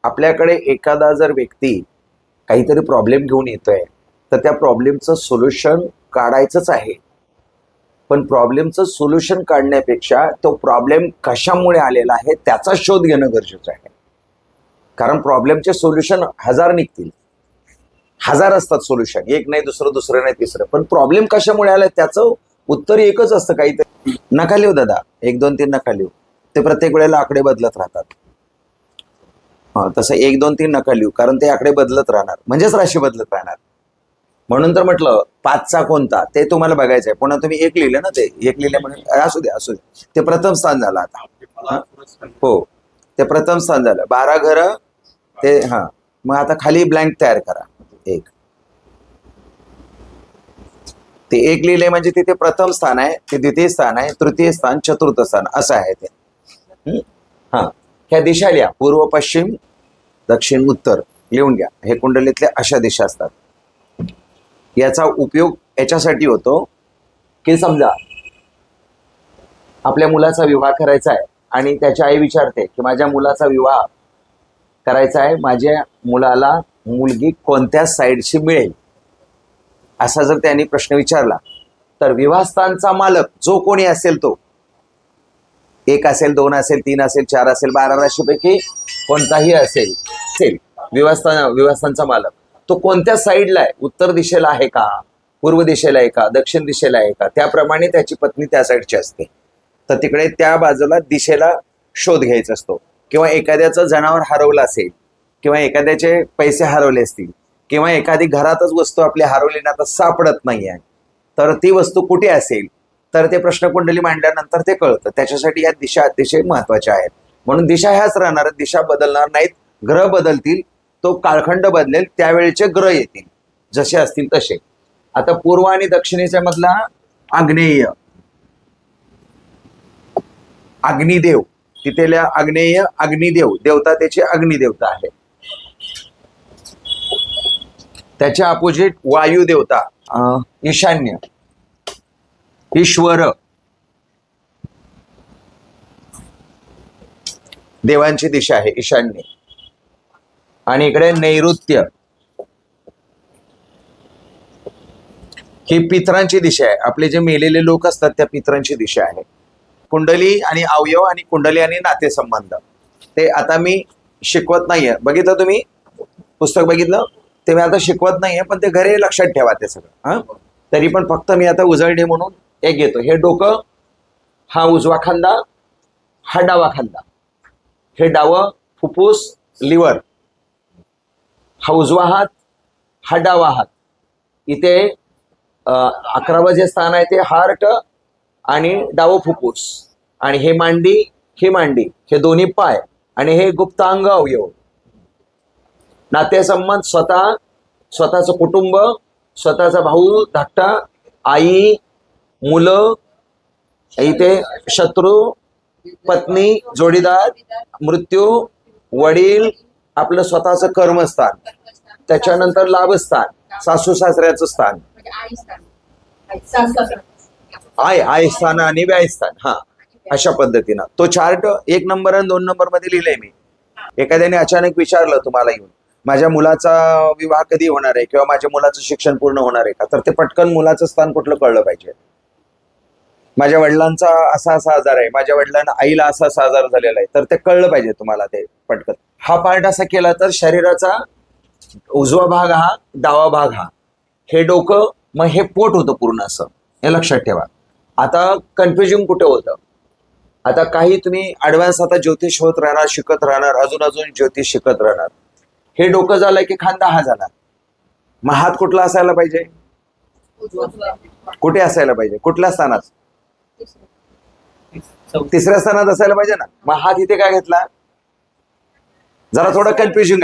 आपल्याकडे एखादा जर व्यक्ती काहीतरी प्रॉब्लेम घेऊन येतोय तर त्या प्रॉब्लेमचं सोल्युशन काढायचंच आहे. पण प्रॉब्लेमचं सोल्युशन काढण्यापेक्षा तो प्रॉब्लेम कशामुळे आलेला आहे त्याचा शोध घेणं गरजेचं आहे. कारण प्रॉब्लेमचे सोल्युशन हजार निघतील, हजार असतात सोल्युशन, एक नाही दुसरं नाही तिसरं, पण प्रॉब्लेम कशामुळे आलाय त्याचं उत्तर एकच असतं. काहीतरी नका लिहू दादा, 1 2 3 नका लिहू, ते प्रत्येक वेळेला आकडे बदलत राहतात. तसं 1 2 3 नका लिहू, कारण ते आकडे बदलत राहणार, म्हणजेच राशी बदलत राहणार. म्हणून तर म्हटलं 5चा कोणता ते तुम्हाला बघायचं आहे. पुन्हा तुम्ही 1 लिहिलं ना, ते 1 लिहिले म्हणून असू दे, ते प्रथम स्थान झालं. आता हो, ते प्रथम स्थान झालं. 12 घरं ते मग आता खाली ब्लँक तयार करा. 1 ते 1 लिहिले म्हणजे तिथे प्रथम स्थान आहे, ते द्वितीय स्थान आहे, तृतीय स्थान, चतुर्थ स्थान असं आहे ते. ह्या दिशा लिहा, पूर्व पश्चिम दक्षिण उत्तर लिहून घ्या. हे कुंडलीतल्या अशा दिशा असतात. याचा उपयोग याच्यासाठी होतो की समजा आपल्या मुलाचा विवाह करायचा आहे आणि त्याची आई विचारते की माझ्या मुलाचा विवाह करायचा आहे, माझ्या मुलाला मुलगी कोणत्या साईडची मिळेल, असा जर त्यांनी प्रश्न विचारला तर विवाहस्थानचा मालक जो कोणी असेल तो 1 असेल, 2 असेल, 3 असेल, 4 असेल, 12 राशीपैकी कोणताही असेल विवाहस्थानचा मालक तो कोणत्या साईडला आहे, उत्तर दिशेला आहे का, पूर्व दिशेला आहे का, दक्षिण दिशेला आहे का, त्याप्रमाणे त्याची पत्नी त्या साईडची असते. तर तिकडे त्या बाजूला दिशेला शोध घ्यायचा असतो. किंवा एखाद्याचं जनावर हरवलं असेल, किंवा एखाद्याचे पैसे हरवले असतील, किंवा एखादी घरातच वस्तू आपली हरवली ना, आता सापडत नाही आहे, तर ती वस्तू कुठे असेल तर ते प्रश्नकुंडली मांडल्यानंतर ते कळतं. त्याच्यासाठी या दिशा अतिशय महत्वाच्या आहेत. म्हणून दिशा ह्याच राहणार, दिशा बदलणार नाहीत, ग्रह बदलतील, तो कालखंड बदलेल, त्यावेळेचे ग्रह येतील जसे असतील तसे. आता पूर्व आणि दक्षिणेच्या मधला आग्नेय, अग्निदेव, तिथेल्या आग्नेय अग्निदेव देवता, त्याची अग्निदेवता आहे. त्याच्या अपोजिट वायू देवता, ईशान्य, ईश्वर, देवांची दिशा आहे ईशान्य. आणि इकडे नैऋत्य, ही पितरांची दिशा आहे. आपले जे मेलेले लोक असतात त्या पितरांची दिशा आहे. कुंडली आणि अवयव आणि कुंडली आणि नातेसंबंध ते आता मी शिकवत नाहीये. बघितलं तुम्ही पुस्तक बघितलं ते मी आता शिकवत नाहीये, पण ते घरी लक्षात ठेवा ते सगळं. तरी पण फक्त मी आता उजळणी म्हणून एक घेतो. हे डोकं, हा उजवा खांदा, हा डावा खांदा, हे डावं फुफ्फुस लिव्हर, हा उजवा हात, हा डावा हात. इथे 11वं जे स्थान आहे ते हार्ट आणि डावं फुफ्फुस, आणि हे मांडी, ही मांडी, हे दोन्ही पाय, आणि हे गुप्तांग अवयव. नातेसंबंध, स्वतःचं कुटुंब, स्वतःचा भाऊ धाकटा, आई, मुलं, इथे शत्रू, पत्नी, जोडीदार, मृत्यू, वडील, आपलं स्वतःचं कर्मस्थान, त्याच्यानंतर लाभस्थान, सासू सासऱ्याचं स्थान, आई स्थान आणि व्ययस्थान. अशा पद्धतीनं तो चार्ट 1 नंबर आणि 2 नंबर मध्ये लिहिलंय मी. एखाद्याने अचानक विचारलं तुम्हाला येऊन माझ्या मुलाचा विवाह कधी होणार आहे किंवा माझ्या मुलाचं शिक्षण पूर्ण होणार आहे का, तर ते पटकन मुलाचं स्थान कुठलं कळलं पाहिजे. माझ्या वडिलांचा असा आजार आहे, माझ्या वडिलांना आईला असा आजार झालेला आहे, तर ते कळलं पाहिजे तुम्हाला ते पटकन. हा पार्ट असा केला तर शरीराचा उजवा भाग हा, डावा भाग हा, हे डोकं, मग हे पोट होतं पूर्ण असं, हे लक्षात ठेवा. आता कन्फ्युजन कुठे होतं, आता काही तुम्ही ऍडव्हान्स आता ज्योतिष होत राहणार, शिकत राहणार, अजून ज्योतिष शिकत राहणार. हे डोकं झालं की खांदा हा झाला, मग हात कुठला असायला पाहिजे, कुठे असायला पाहिजे, कुठल्या स्थानात, 3ऱ्या स्थानात असायला पाहिजे ना. मग हात इथे काय घेतला, जरा थोडं कन्फ्युजिंग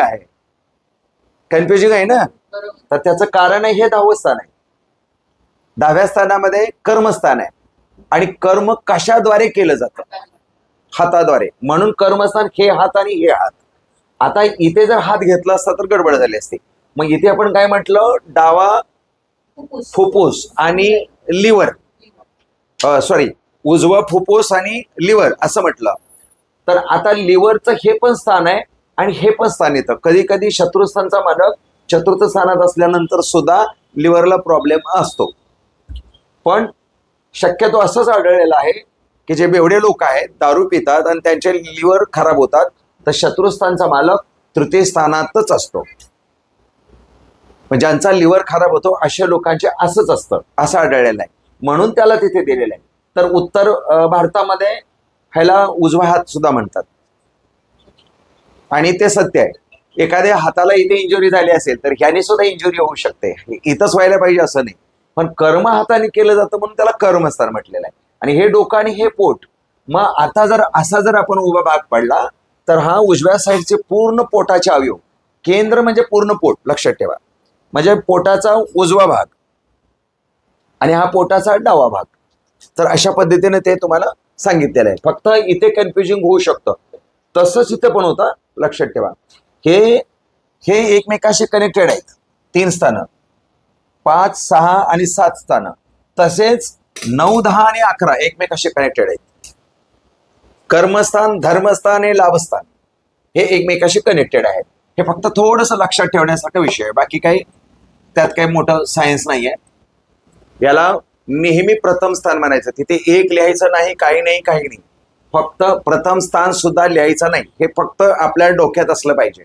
आहे ना. तर त्याचं कारण आहे हे 10वं स्थान आहे. 10व्या स्थानामध्ये कर्मस्थान आहे, आणि कर्म कशाद्वारे केलं जातं, हाताद्वारे. म्हणून कर्मस्थान हे हात आणि हे हात. आता इथे जर हात घेतला असता तर गडबड झाली असती. मग इथे आपण काय म्हटलं, डावा फुफ्फुस आणि लिव्हर, सॉरी, उजवा फुफ्फुस आणि लिव्हर असं म्हटलं. तर आता लिव्हरचं हे पण स्थान आहे आणि हे पण स्थान येतं. कधी कधी शत्रुस्थानचा मालक चतुर्थ स्थानात असल्यानंतर सुद्धा लिव्हरला प्रॉब्लेम असतो. पण शक्यतो असंच आढळलेलं आहे की जे बेवडे लोक आहेत दारू पितात आणि त्यांचे लिव्हर खराब होतात, तर शत्रुस्थानचा मालक तृतीय स्थानातच असतो. ज्यांचा लिव्हर खराब होतो अशा लोकांचे असंच असतं, असं आढळलेलं आहे, म्हणून त्याला तिथे दिलेलं आहे. तर उत्तर भारतामध्ये ह्याला उजवा हात सुद्धा म्हणतात आणि ते सत्य आहे. एखाद्या हाताला इथे इंजुरी झाली असेल तर ह्याने सुद्धा इंजुरी होऊ शकते, इथंच व्हायला पाहिजे असं नाही. पण कर्म हाताने केलं जातं म्हणून त्याला कर्मस्थान म्हटलेलं आहे. आणि हे डोकं आणि हे पोट. मग आता जर असा जर आपण उभा भाग पडला तर हा उजव्या साईडचे पूर्ण पोटाचे अवयव, केंद्र म्हणजे पूर्ण पोट, लक्षात ठेवा. म्हणजे पोटाचा उजवा भाग आणि हा पोटाचा डावा भाग. तर अशा पद्धतीने ते तुम्हाला सांगितलेलं आहे. फक्त इथे कन्फ्युजिंग होऊ शकतं, तसंच इथे पण होतं, लक्षात ठेवा. हे हे एकमेकाशी कनेक्टेड आहेत. 3 स्थानं, 5, 6 आणि 7 स्थानं, तसेच 9, 10 आणि 11 एकमेकाशी कनेक्टेड आहेत. कर्मस्थान, धर्मस्थान आणि लाभस्थान हे एकमेकाशी कनेक्टेड आहेत. हे फक्त थोडंसं लक्षात ठेवण्यासारखा विषय आहे, बाकी काही त्यात काही मोठं सायन्स नाही आहे. याला नेहमी प्रथम स्थान म्हणायचं. तिथे 1 लिहायचं नाही, काही नाही. फक्त प्रथम स्थान सुद्धा लिहायचं नाही. हे फक्त आपल्या डोक्यात असलं पाहिजे,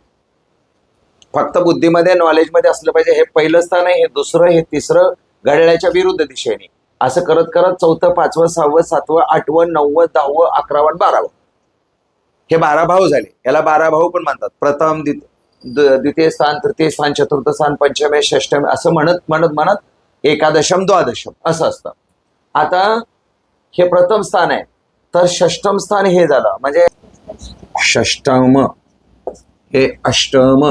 फक्त बुद्धीमध्ये नॉलेजमध्ये असलं पाहिजे. हे पहिलं स्थान आहे, हे दुसरं, हे तिसरं, घड्याळाच्या विरुद्ध दिशेने असं करत करत 4थं, 5वं, 6वं, 7वं, 8वं, 9वं, 10वं, 11वं, 12वं हे 12 भाव झाले. याला 12 भाव पण म्हणतात. प्रथम, द्वितीय स्थान, तृतीय स्थान, चतुर्थ स्थान, पंचमे, षष्टमे असं म्हणत म्हणत म्हणत एकादशम, द्वादशम असं असतं. आता हे प्रथम स्थान आहे, तर षष्टम स्थान हे झालं, म्हणजे षष्टम, हे अष्टम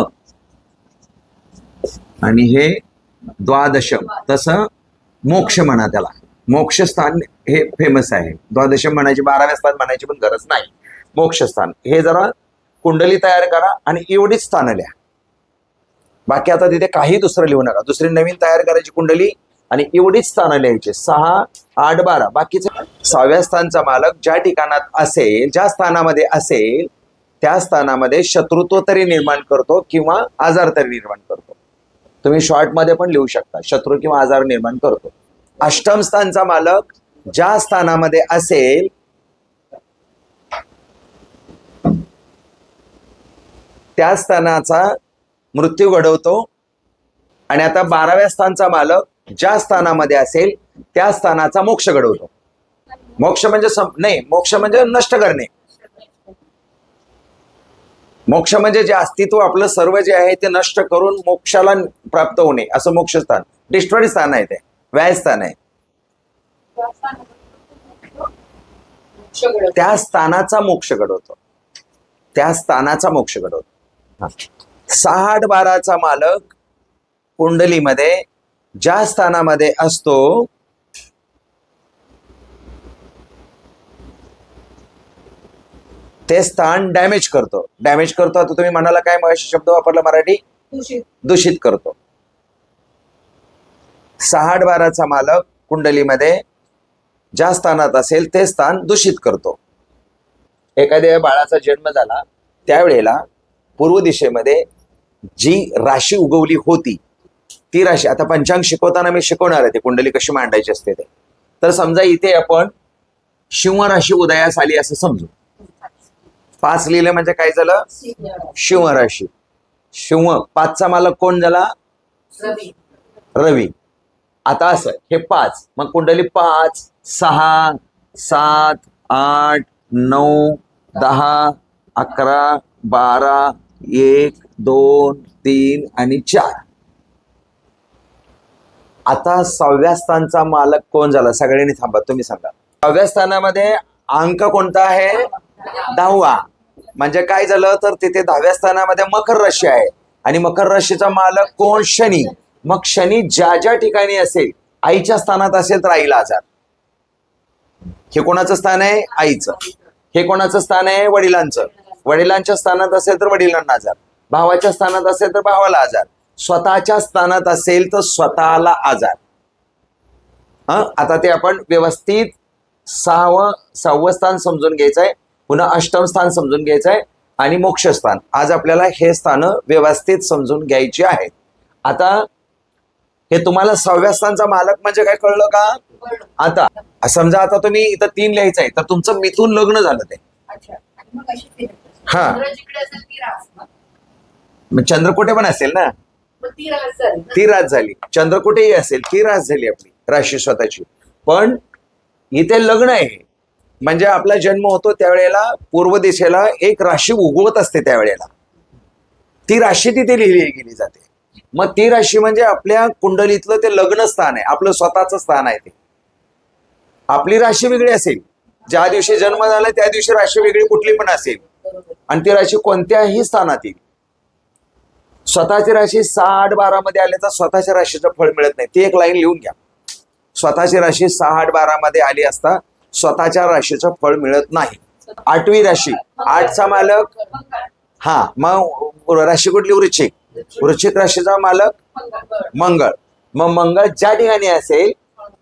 आणि हे द्वादशम. तसं मोक्ष म्हणा त्याला. मोक्ष स्थान हे फेमस आहे. द्वादशम म्हणायची, 12व्या स्थान म्हणायची पण गरज नाही. मोक्ष स्थान हे जरा कुंडली तयार करा आणि एवढीच स्थानं लिहा. बाकी आता तिथे काही दुसरं लिहू नका. दुसरी नवीन तयार करायची कुंडली आणि एवढीच स्थानं लिहायची. 6, 8, 12. बाकीचे 6व्या स्थानचा मालक ज्या ठिकाणात असेल, ज्या स्थानामध्ये असेल, त्या स्थानामध्ये शत्रुत्व तरी निर्माण करतो किंवा आजार तरी निर्माण करतो. तुम्ही शॉर्टमध्ये पण लिहू शकता, शत्रू किंवा आजार निर्माण करतो. अष्टम स्थानचा मालक ज्या स्थानामध्ये असेल त्या स्थानाचा मृत्यू घडवतो. आणि आता 12व्या स्थानचा मालक ज्या स्थानामध्ये असेल त्या स्थानाचा मोक्ष घडवतो. मोक्ष म्हणजे नाही, मोक्ष म्हणजे नष्ट करणे. मोक्ष म्हणजे जे अस्तित्व आपलं सर्व जे आहे ते नष्ट करून मोक्षाला प्राप्त होणे, असं मोक्ष स्थान. डिस्ट्रॉय स्थान आहे, ते व्याय स्थान आहे. त्या स्थानाचा मोक्ष घडवतो, त्या स्थानाचा मोक्ष घडवतो. 6, 8, 12चा मालक कुंडलीमध्ये ज्या स्थानामध्ये असतो ते स्थान डॅमेज करतो. डॅमेज करतो, आता तुम्ही म्हणाला काय मग शब्द वापरला मराठी? दूषित करतो. 6, 8, 12चा मालक कुंडलीमध्ये ज्या स्थानात असेल ते स्थान दूषित करतो. एखाद्या बाळाचा जन्म झाला त्यावेळेला पूर्व दिशेमध्ये जी राशी उगवली होती ती राशी, आता पंचांग शिकवताना मी शिकवणार आहे ते कुंडली कशी मांडायची असते ते. तर समजा इथे आपण सिंह राशी उदयास आली असं समजू. 5 लिहिलं म्हणजे काय झालं? सिंह राशी. सिंह 5चा मालक कोण झाला? रवी. आता असं हे 5, मग कुंडली 5, 6, 7, 8, 9, 10, 11, 12, 1, 2, 3 आणि 4. आता 6व्या स्थानचा मालक कोण झाला? सगळ्यांनी थांबा, तुम्ही सांगा. 6व्या स्थानामध्ये अंक कोणता आहे? 10वा. म्हणजे काय झालं तर तिथे 10व्या स्थानामध्ये मकर राशी आहे आणि मकर राशीचा मालक कोण? शनी. मग शनी ज्या ज्या ठिकाणी असेल, आईच्या स्थानात असेल तर आईला आजार. हे कोणाचं स्थान आहे? आईचं. हे कोणाचं स्थान आहे? वडिलांचं. वडिलांच्या स्थानात असेल तर वडिलांना आजार. भावाच्या स्थानात असेल तर भावाला आजार. स्वतःच्या स्थानात असेल तर स्वतःला आजार. आता ते आपण व्यवस्थित 6वं स्थान समजून घ्यायचंय, पुन्हा अष्टम स्थान समजून घ्यायचंय आणि मोक्षस्थान. आज आपल्याला हे स्थानं व्यवस्थित समजून घ्यायची आहेत. आता हे तुम्हाला 6व्या स्थानचा मालक म्हणजे काय कळलं का? आता समजा आता तुम्ही इथं 3 लिहायचं आहे तर तुमचं मिथून लग्न झालं ते. हा मग चंद्र कुठे पण असेल ना, ती रास झाली. चंद्र कुठेही असेल ती रास झाली आपली राशी स्वतःची. पण इथे लग्न आहे म्हणजे आपला जन्म होतो त्यावेळेला पूर्व दिशेला एक राशी उगवत असते, त्यावेळेला ती राशी तिथे लिहिली गेली जाते. मग ती राशी म्हणजे आपल्या कुंडलीतलं ते लग्न स्थान आहे, आपलं स्वतःचं स्थान आहे. ते आपली राशी वेगळी असेल, ज्या दिवशी जन्म झाला त्या दिवशी राशी वेगळी कुठली पण असेल, आणि ती राशी कोणत्याही स्थानात येईल. स्वतःची राशी 6, 8, 12 मध्ये आले तर स्वतःच्या राशीचं फळ मिळत नाही. ती एक लाईन लिहून घ्या. स्वतःची राशी 6, 8, 12 मध्ये आली असता स्वतःच्या राशीचं फळ मिळत नाही. 8वी राशी, 8चा मालक हा, मग राशी कुठली? वृश्चिक. वृश्चिक राशीचा मालक मंगळ. मग मंगळ ज्या ठिकाणी असेल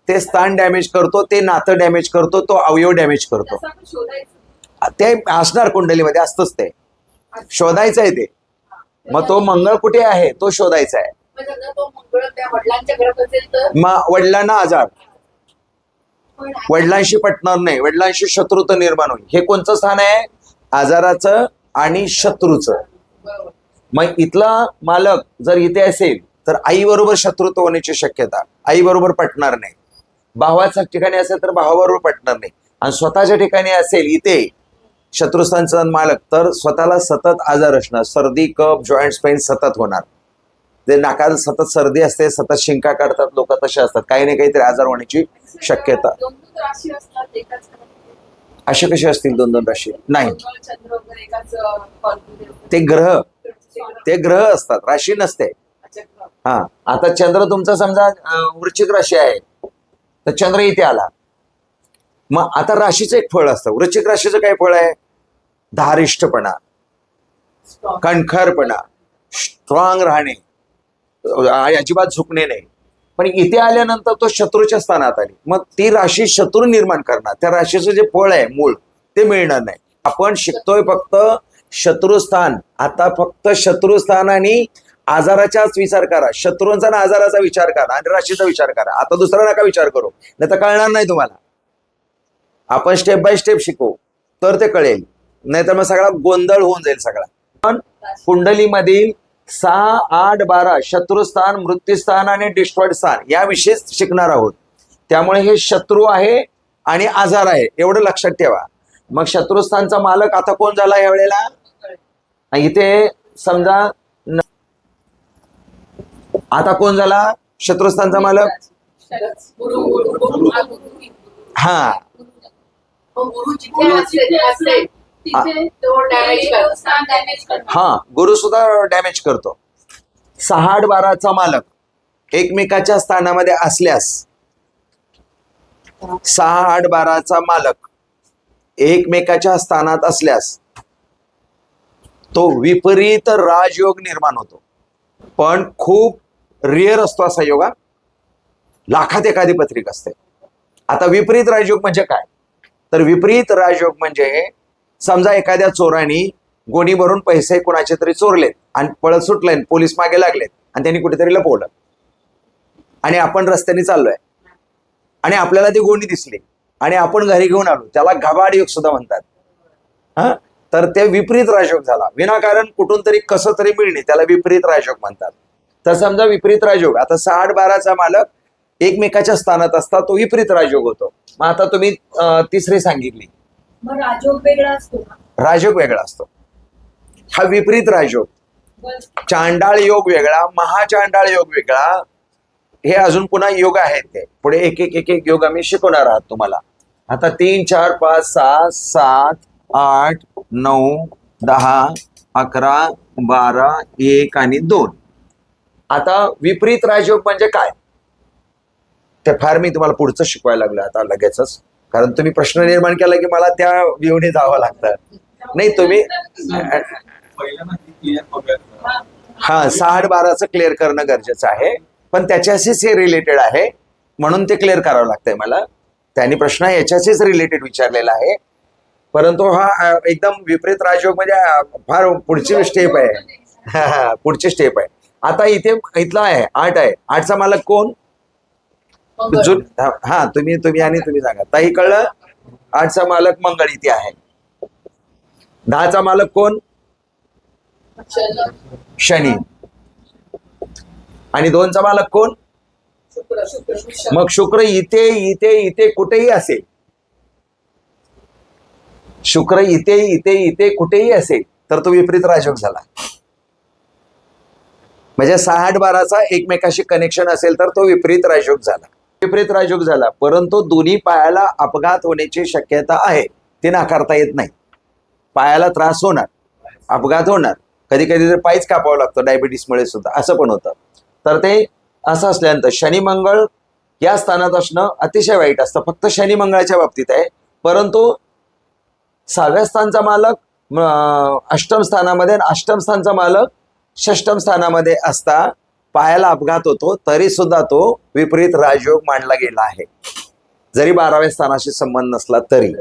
ते स्थान डॅमेज करतो, ते नातं डॅमेज करतो, तो अवयव डॅमेज करतो. ते असणार कुंडलीमध्ये, असतंच ते, शोधायचं आहे ते. मग तो मंगळ कुठे आहे तो शोधायचा आहे. मग वडिलांना आजार, वडिलांशी पटणार नाही, वडिलांशी शत्रुत्व निर्माण होईल. हे कोणतं स्थान आहे? आजाराचं आणि शत्रूचं. मग इथला मालक जर इथे असेल तर आई बरोबर शत्रुत्व होण्याची शक्यता, आई बरोबर पटणार नाही. भावाच्या ठिकाणी असेल तर भावाबरोबर पटणार नाही. आणि स्वतःच्या ठिकाणी असेल इथे शत्रुस्थानचा मालक तर स्वतःला सतत आजार असणार, सर्दी, कफ, जॉईंट्स पेन सतत होणार. जे नाकाला सतत सर्दी असते, सतत शिंका काढतात लोक, तसे असतात, काही ना काहीतरी आजार होण्याची शक्यता. असे कसे असतील 2-2 राशी? नाही, ते ग्रह असतात, राशी नसते. हा, आता चंद्र तुमचा समजा वृश्चिक राशी आहे तर चंद्र इथे आला. मग आता राशीचं एक फळ असतं. वृश्चिक राशीचं काय फळ आहे? धारिष्ठपणा, कणखरपणा, स्ट्रॉंग राहणे, अजिबात झुकणे नाही. पण इथे आल्यानंतर तो शत्रूच्या स्थानात आली, मग ती राशी शत्रू निर्माण करणार. त्या राशीचं जे फळ आहे मूळ ते मिळणार नाही. आपण शिकतोय फक्त शत्रुस्थान. आता फक्त शत्रुस्थान आणि आजाराचाच विचार करा, शत्रूंचा आणि आजाराचा विचार करा आणि राशीचा विचार करा. आता दुसरा नका विचार करू, नाही तर कळणार नाही तुम्हाला. आपण स्टेप बाय स्टेप शिकू तर ते कळेल, नाही तर मग सगळा गोंधळ होऊन जाईल सगळा. पण कुंडलीमधील 6, 8, 12 शत्रुस्थान, मृत्यूस्थान आणि डिस्ट्रॉइड स्थान याविषयी शिकणार आहोत. त्यामुळे हे शत्रू आहे आणि आजार आहे एवढं लक्षात ठेवा. मग शत्रुस्थानचा मालक आता कोण झाला यावेळेला? इथे समजा आता कोण झाला शत्रुस्थानचा मालक? हा, हा, गुरु सुद्धा डॅमेज करतो. 6, 8, 12चा मालक एकमेकाच्या स्थानामध्ये असल्यास, 6, 8, 12चा मालक एकमेकाच्या स्थानात असल्यास तो विपरीत राजयोग निर्माण होतो. पण खूप रिअर असतो असा योगा, लाखात एखादी पत्रिका असते. आता विपरीत राजयोग म्हणजे काय? तर विपरीत राजयोग म्हणजे समजा एखाद्या चोराने गोणी भरून पैसे कोणाचे तरी चोरलेत आणि पळत सुटले, पोलीस मागे लागलेत आणि त्यांनी कुठेतरी लपवलं आणि आपण रस्त्याने चाललोय आणि आपल्याला ती गोणी दिसली आणि आपण घरी घेऊन आलो, त्याला घबाड योग सुद्धा म्हणतात. हा, तर ते विपरीत राजयोग झाला. विनाकारण कुठून तरी कसं तरी मिळणे त्याला विपरीत राजयोग म्हणतात. तर समजा विपरीत राजयोग, आता 6, 8, 12चा मालक एकमेकाच्या स्थानात असता तो विपरीत राजयोग होतो. मग आता तुम्ही तिसरी सांगितली, राजयोग वेगळा असतो. राजयोग वेगळा असतो. हा विपरीत राजयोग. चांडाळ योग वेगळा, महाचांडाळ योग वेगळा. हे अजून पुन्हा योग आहेत, ते पुढे एक एक योग आम्ही शिकवणार आहात तुम्हाला. आता 3, 4, 5, 6, 7, 8, 9, 10, 11, 12, 1 आणि 2. आता विपरीत राजयोग म्हणजे काय ते फार मी तुम्हाला पुढचं शिकवायला लागलं आता लगेचच, कारण तुम्ही प्रश्न निर्माण केला की मला त्या व्ह्यूने जावं लागतं. नाही, तुम्ही हा 6, 8, 12चं क्लिअर करणं गरजेचं आहे, पण त्याच्याशीच हे रिलेटेड आहे म्हणून ते क्लिअर करावं लागतंय मला. त्यांनी प्रश्न याच्याशीच रिलेटेड विचारलेला आहे. परंतु हा एकदम विपरीत राजयोग म्हणजे फार पुढची स्टेप आहे. पुढची स्टेप आहे. आता इथे इथला आहे 8 आहे. 8चा मालक कोण? हा तुम्ही आणि तुम्ही सांगा. ताई कळलं? 8चा मालक मंगळ इथे आहे. 10चा मालक कोण? शनी. आणि 2चा मालक कोण? मग शुक्र इथे इथे इथे कुठेही असेल. शुक्र इथे इथे इथे कुठेही असेल तर तो विपरीत राजयोग झाला. म्हणजे 6-8-12चा एकमेकाशी कनेक्शन असेल तर तो विपरीत राजयोग झाला. विपरीत राजयोग झाला, परंतु दोन्ही पायाला अपघात होण्याची शक्यता आहे. ती नाकारता येत नाही. पायाला त्रास होणार, अपघात होणार, कधी कधी तर पायच कापावं लागतं डायबिटीसमुळे सुद्धा, असं पण होतं. तर ते असं असल्यानंतर शनी मंगळ या स्थानात असणं अतिशय वाईट असतं. फक्त शनी मंगळाच्या बाबतीत आहे. परंतु 6व्या स्थानचा मालक अष्टम स्थानामध्ये आणि अष्टम स्थानचा मालक षष्टम स्थानामध्ये असता पायाला अपघात होतो, तरी सुद्धा तो विपरीत राजयोग मानला गेला आहे, जरी 12व्या स्थानाशी संबंध नसला तरी.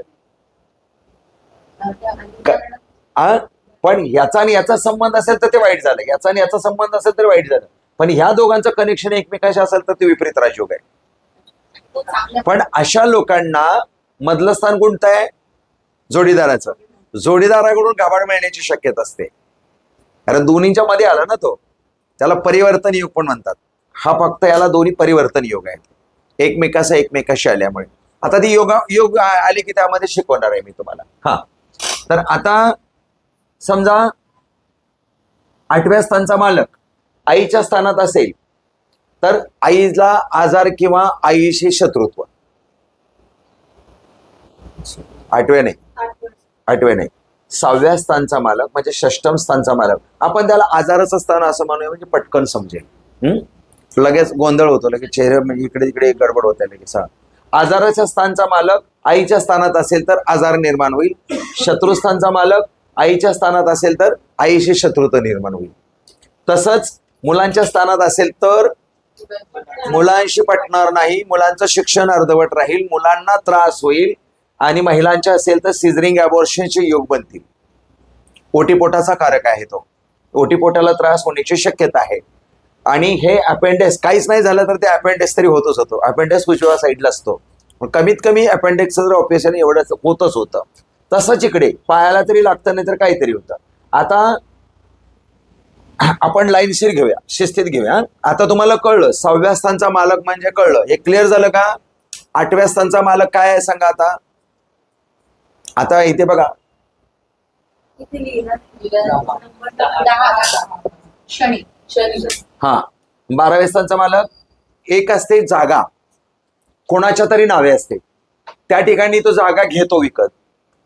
पण याचा आणि याचा संबंध असेल तर ते वाईट झालं, याचा आणि याचा संबंध असेल तरी वाईट झालं. पण ह्या दोघांचं कनेक्शन एकमेकाशी असेल तर ते विपरीत राजयोग आहे. पण अशा लोकांना मधलं स्थान कोणतं आहे? जोडीदाराचं. जोडीदाराकडून गाभाड मिळण्याची शक्यता असते, कारण दोन्हीच्या मध्ये आला ना तो. त्याला परिवर्तन योग पण म्हणतात. हा फक्त याला दोन्ही परिवर्तन योग आहे, एकमेकाशी आल्यामुळे. आता ती योग आले की त्यामध्ये शिकवणार आहे मी तुम्हाला. हा, तर आता समजा 8व्या स्थानचा मालक आईच्या स्थानात असेल तर आईला आजार किंवा आईशी शत्रुत्व. 8व्या नाही, 6व्या स्थानचा मालक म्हणजे षष्टम स्थानचा मालक. आपण त्याला आजाराचं स्थान असं म्हणूया म्हणजे पटकन समजेल. लगेच गोंधळ होतो, लगेच चेहरे म्हणजे इकडे तिकडे गडबड होते लगेच. आजाराच्या स्थानचा मालक आईच्या स्थानात असेल तर आजार निर्माण होईल. शत्रुस्थानचा मालक आईच्या स्थानात असेल तर आईशी शत्रुत्व निर्माण होईल. तसंच मुलांच्या स्थानात असेल तर मुलांशी पटणार नाही, मुलांचं शिक्षण अर्धवट राहील, मुलांना त्रास होईल. आणि महिलांच्या असेल तर सिझरिंग अबॉर्शनचे योग बनतील. ओटीपोटाचा कारक आहे तो. ओटीपोटाला त्रास होण्याची शक्यता आहे. आणि हे अपेंडेक्स काहीच नाही झालं तर ते अपेंडेक्स तरी होतच होतो. अपेंडेक्स उजव्या साईडला असतो, कमीत कमी अपेंडेक्सचं जर ऑपरेशन एवढंच होतच होतं. तसंच इकडे पायाला तरी लागतं नाही तर काहीतरी होतं. आता आपण लाईनशीर घेऊया, शिस्तीत घेऊया. आता तुम्हाला कळलं 6व्या स्थानचा मालक म्हणजे कळलं, हे क्लिअर झालं का? 8व्या स्थानचा मालक काय आहे सांगा आता. आता इथे बघा, शनी. हा 12व्या स्थानचा मालक एक असते जागा, कोणाच्या तरी नावे असते. त्या ठिकाणी तो जागा घेतो विकत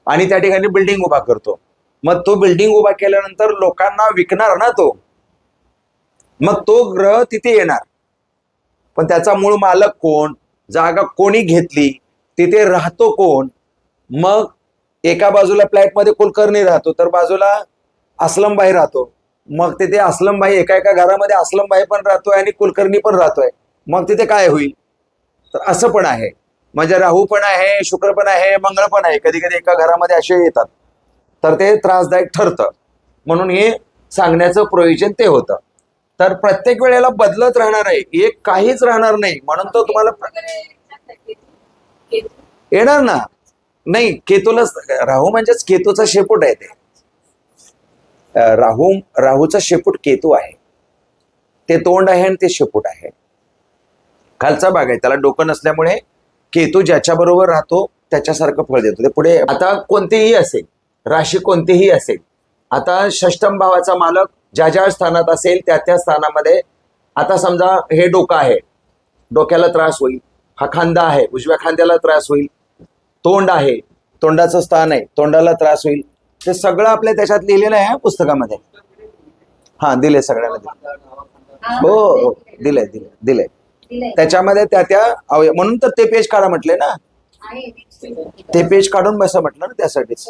आणि त्या ठिकाणी बिल्डिंग उभा करतो. मग तो बिल्डिंग उभा केल्यानंतर लोकांना विकणार ना तो, मग तो ग्रह तिथे येणार. पण त्याचा मूळ मालक कोण, जागा कोणी घेतली, तिथे राहतो कोण. मग एका बाजूला फ्लॅटमध्ये कुलकर्णी राहतो तर बाजूला अस्लमबाई राहतो. मग तिथे अस्लमबाई एका घरामध्ये अस्लमबाई पण राहतोय आणि कुलकर्णी पण राहतोय. मग तिथे काय होईल? तर असं पण आहे. म्हणजे राहू पण आहे, शुक्र पण आहे, मंगळ पण आहे. कधी कधी एका घरामध्ये असे येतात तर ते त्रासदायक ठरतं. म्हणून हे सांगण्याचं प्रयोजन ते होतं. तर प्रत्येक वेळेला बदलत राहणार आहे, एक काहीच राहणार नाही. म्हणून तो तुम्हाला येणार ना. नाही, केतूला राहू म्हणजेच केतूचा शेपूट आहे. ते राहूचा शेपूट केतू आहे. ते तोंड आहे आणि ते शेपूट आहे. खालचा भाग आहे, त्याला डोकं नसल्यामुळे केतू ज्याच्या बरोबर राहतो त्याच्यासारखं फळ देतो. ते पुढे आता कोणतेही असेल, राशी कोणतीही असेल, आता षष्टम भावाचा मालक ज्या ज्या स्थानात असेल त्या त्या स्थानामध्ये. आता समजा हे डोकं आहे, डोक्याला त्रास होईल. हा खांदा आहे, उजव्या खांद्याला त्रास होईल. तोंड आहे, तोंडाचं स्थान आहे, तोंडाला त्रास होईल. ते सगळं आपल्या त्याच्यात लिहिलेलं आहे पुस्तकामध्ये. हा दिले सगळ्यांना. हो दिले. त्याच्यामध्ये त्या म्हणून तर ते पेज काढा म्हटले ना. ते पेज काढून बसा म्हटलं ना त्यासाठीच.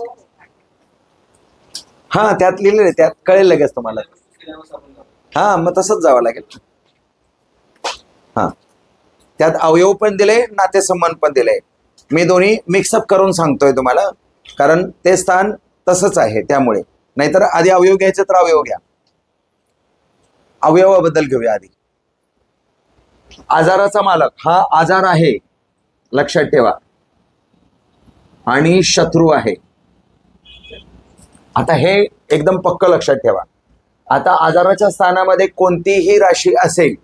हा त्यात लिहिलेलं, त्यात कळेल लगेच तुम्हाला. हा मग तसंच जावं लागेल. हा त्यात अवयव पण दिले, नातेसंबंध पण दिले. मी दोन्ही मिक्सअप करून सांगतोय तुम्हाला. कारण ते स्थान तसंच आहे त्यामुळे. नाहीतर आधी अवयव घ्यायचे तर अवयव घ्या. अवयवाबद्दल घेऊया आधी. आजाराचा मालक हा आजार आहे लक्षात ठेवा आणि शत्रू आहे. आता हे एकदम पक्क लक्षात ठेवा. आता आजाराच्या स्थानामध्ये कोणतीही राशी असेल,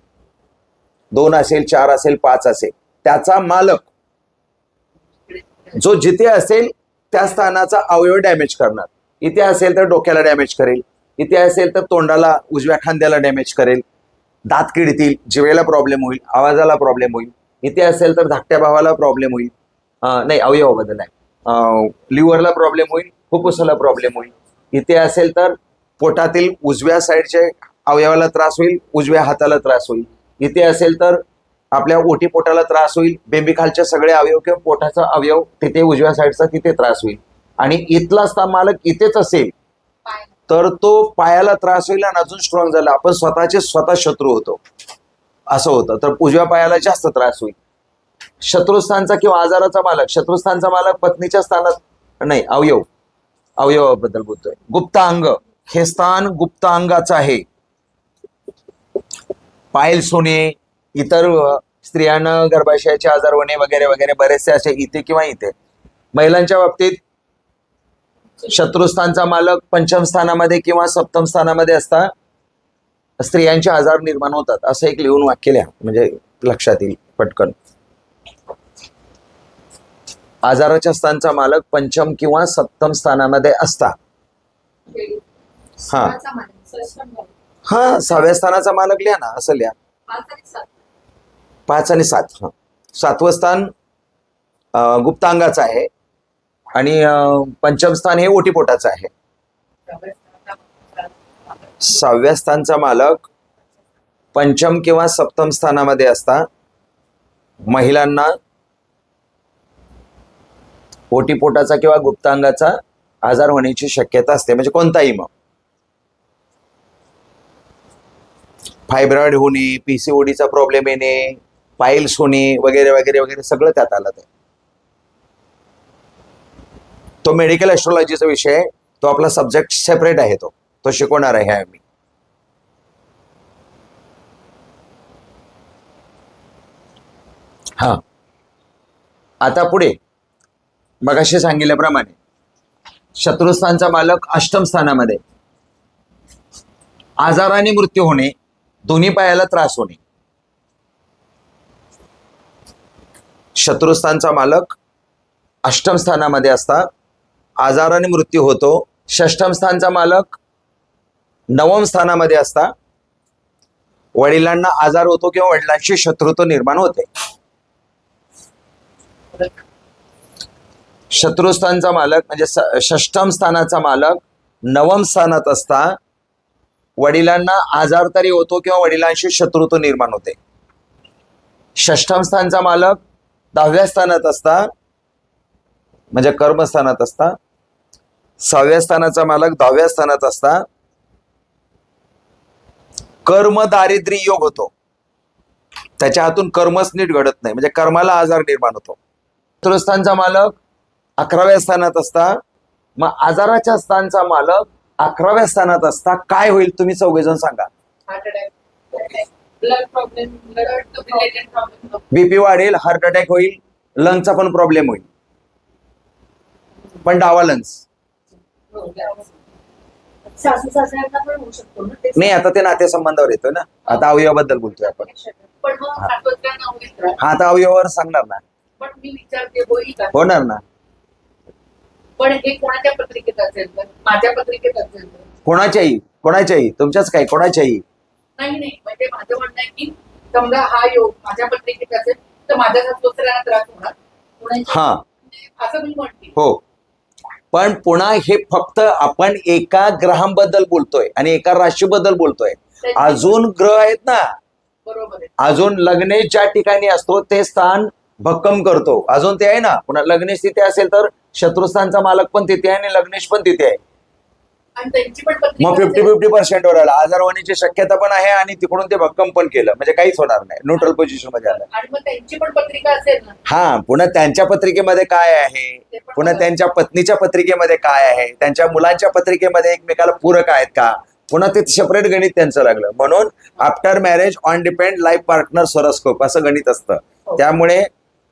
2 असेल, 4 असेल, 5 असेल, त्याचा मालक जो जिथे असेल त्या स्थानाचा अवयव डॅमेज करणार. इथे असेल तर डोक्याला डॅमेज करेल, इथे असेल तर तोंडाला, उजव्या खांद्याला डॅमेज करेल, दात किडतील, जिवेला प्रॉब्लेम होईल, आवाजाला प्रॉब्लेम होईल. इथे असेल तर धाकट्या भावाला प्रॉब्लेम होईल, नाही अवयवाबद्दल आहे, लिव्हरला प्रॉब्लेम होईल, फुफ्फुसाला प्रॉब्लेम होईल. इथे असेल तर पोटातील उजव्या साईडच्या अवयवाला त्रास होईल, उजव्या हाताला त्रास होईल. इथे असेल तर आपल्या ओटी पोटाला त्रास होईल, बेंबीखालचे सगळे अवयव किंवा पोटाचा अवयव तिथे उजव्या साईडचा तिथे त्रास होईल. आणि इथला मालक इथेच असेल तर तो पायाला त्रास होईल आणि अजून स्ट्रॉंग झाला, आपण स्वतः शत्रू होतो असं होतं. तर उजव्या पायाला जास्त त्रास होईल. शत्रुस्थानचा किंवा आजाराचा मालक, शत्रुस्थानचा मालक पत्नीच्या स्थानात नाही, अवयवाबद्दल बोलतोय. गुप्तांग हे स्थान गुप्तांगाचं आहे. पायल्स होणे, इतर स्त्रियांना गर्भाशयाचे आजार होणे वगैरे वगैरे बरेचसे असे इथे किंवा इथे. महिलांच्या बाबतीत शत्रुस्थानचा मालक पंचम स्थानामध्ये किंवा सप्तम स्थानामध्ये असता स्त्रियांचे आजार निर्माण होतात, असं एक लिहून वाक्य लिहा म्हणजे लक्षात येईल पटकन. आजाराच्या स्थानचा मालक पंचम किंवा सप्तम स्थानामध्ये असता. हा 6व्या स्थानाचा मालक लिहा ना, असं लिहा. 5 आणि 7. हा 7वं स्थान गुप्तांगाचं आहे आणि पंचम स्थान हे ओटीपोटाचं आहे. 6व्या स्थानचा मालक पंचम किंवा सप्तम स्थानामध्ये असता महिलांना ओटीपोटाचा किंवा गुप्तांगाचा आजार होण्याची शक्यता असते. म्हणजे कोणताही, मग फायब्रॉइड होणे, पीसीओडीचा प्रॉब्लेम येणे, पाईल्स होणे वगैरे वगैरे वगैरे सगळं त्यात आलं. तो मेडिकल ॲस्ट्रॉलॉजीचा विषय आहे, तो आपला सब्जेक्ट सेपरेट आहे, तो शिकवणार आहे आम्ही. हा आता पुढे मगाशी सांगितल्याप्रमाणे शत्रुस्थानचा मालक अष्टम स्थानामध्ये, आजाराने मृत्यू होणे, दोन्ही पायाला त्रास होणे. शत्रुस्थानचा मालक अष्टम स्थानामध्ये असता आजाराने मृत्यू होतो. षष्ठम स्थानचा मालक 9व्या स्थानामध्ये असता वडिलांना आजार होतो किंवा वडिलांशी शत्रुत्व निर्माण होते. शत्रुस्थानचा मालक म्हणजे षष्ठम स्थानाचा मालक 9व्या स्थानात असता वडिलांना आजार तरी होतो किंवा वडिलांशी शत्रुत्व निर्माण होते. षष्ठम स्थानचा मालक 10व्या स्थानात असता म्हणजे कर्मस्थानात असता. 6व्या स्थानाचा मालक 10व्या स्थानात असता कर्म दारिद्र्य योग होतो, त्याच्या हातून कर्मच नीट घडत नाही, म्हणजे कर्माला आजार निर्माण होतो. शत्रुस्थानचा मालक 11व्या स्थानात असता, मग आजाराच्या स्थानचा मालक 11व्या स्थानात असता काय होईल तुम्ही चौघेजण सांगा. बीपी वाढेल, हार्ट अटॅक होईल, लंगचा पण प्रॉब्लेम होईल, पण डावा लंग्स सासू सासऱ्यांना पण होऊ शकतो ना ते. नाही. आता ते नातेसंबंधावर येतो ना, आता अवयवाबद्दल बोलतोय आपण. पण मग सासवत्र्यांना होईल का? हा आता अवयवावर सांगणार ना, पण मी विचारते होईल का? होणार ना. पण हे कोणाच्या पत्रिकेत असेल तर, माझ्या पत्रिकेत असेल तर? कोणाच्याही तुमच्याच काय, कोणाच्याही नाही, म्हणजे माझं म्हणणं आहे की समजा हा योग माझ्या पत्रिकेत असेल तर माझ्या सासवत्र्यांना त्रास होणार. हा असं मी म्हणते. हो, पण पुन्हा हे फक्त आपण एका ग्रहांबद्दल बोलतोय आणि एका राशीबद्दल बोलतोय. अजून ग्रह आहेत ना, बरोबर आहे. अजून लग्नेश ज्या ठिकाणी असतो ते स्थान भक्कम करतो, अजून ते आहे ना. पुन्हा लग्नेश तिथे असेल तर शत्रुस्थानचा मालक पण तिथे आहे आणि लग्नेश पण तिथे आहे. आणि त्यांची पण मग 50-50% वर आला. आजार होण्याची शक्यता पण आहे आणि तिकडून ते भक्कम पण केलं म्हणजे काहीच होणार नाही, न्यूट्रल पोझिशन मध्ये आलं. आणि मग त्यांची पण पत्रिका असेल ना. हा, पुन्हा त्यांच्या पत्रिकेमध्ये काय आहे, पुन्हा त्यांच्या पत्नीच्या पत्रिकेमध्ये काय आहे, त्यांच्या मुलांच्या पत्रिकेमध्ये एकमेकाला पूरक आहेत का, पुन्हा ते सेपरेट गणित त्यांचं लागलं. म्हणून after marriage on depend life partner horoscope असं गणित असतं. त्यामुळे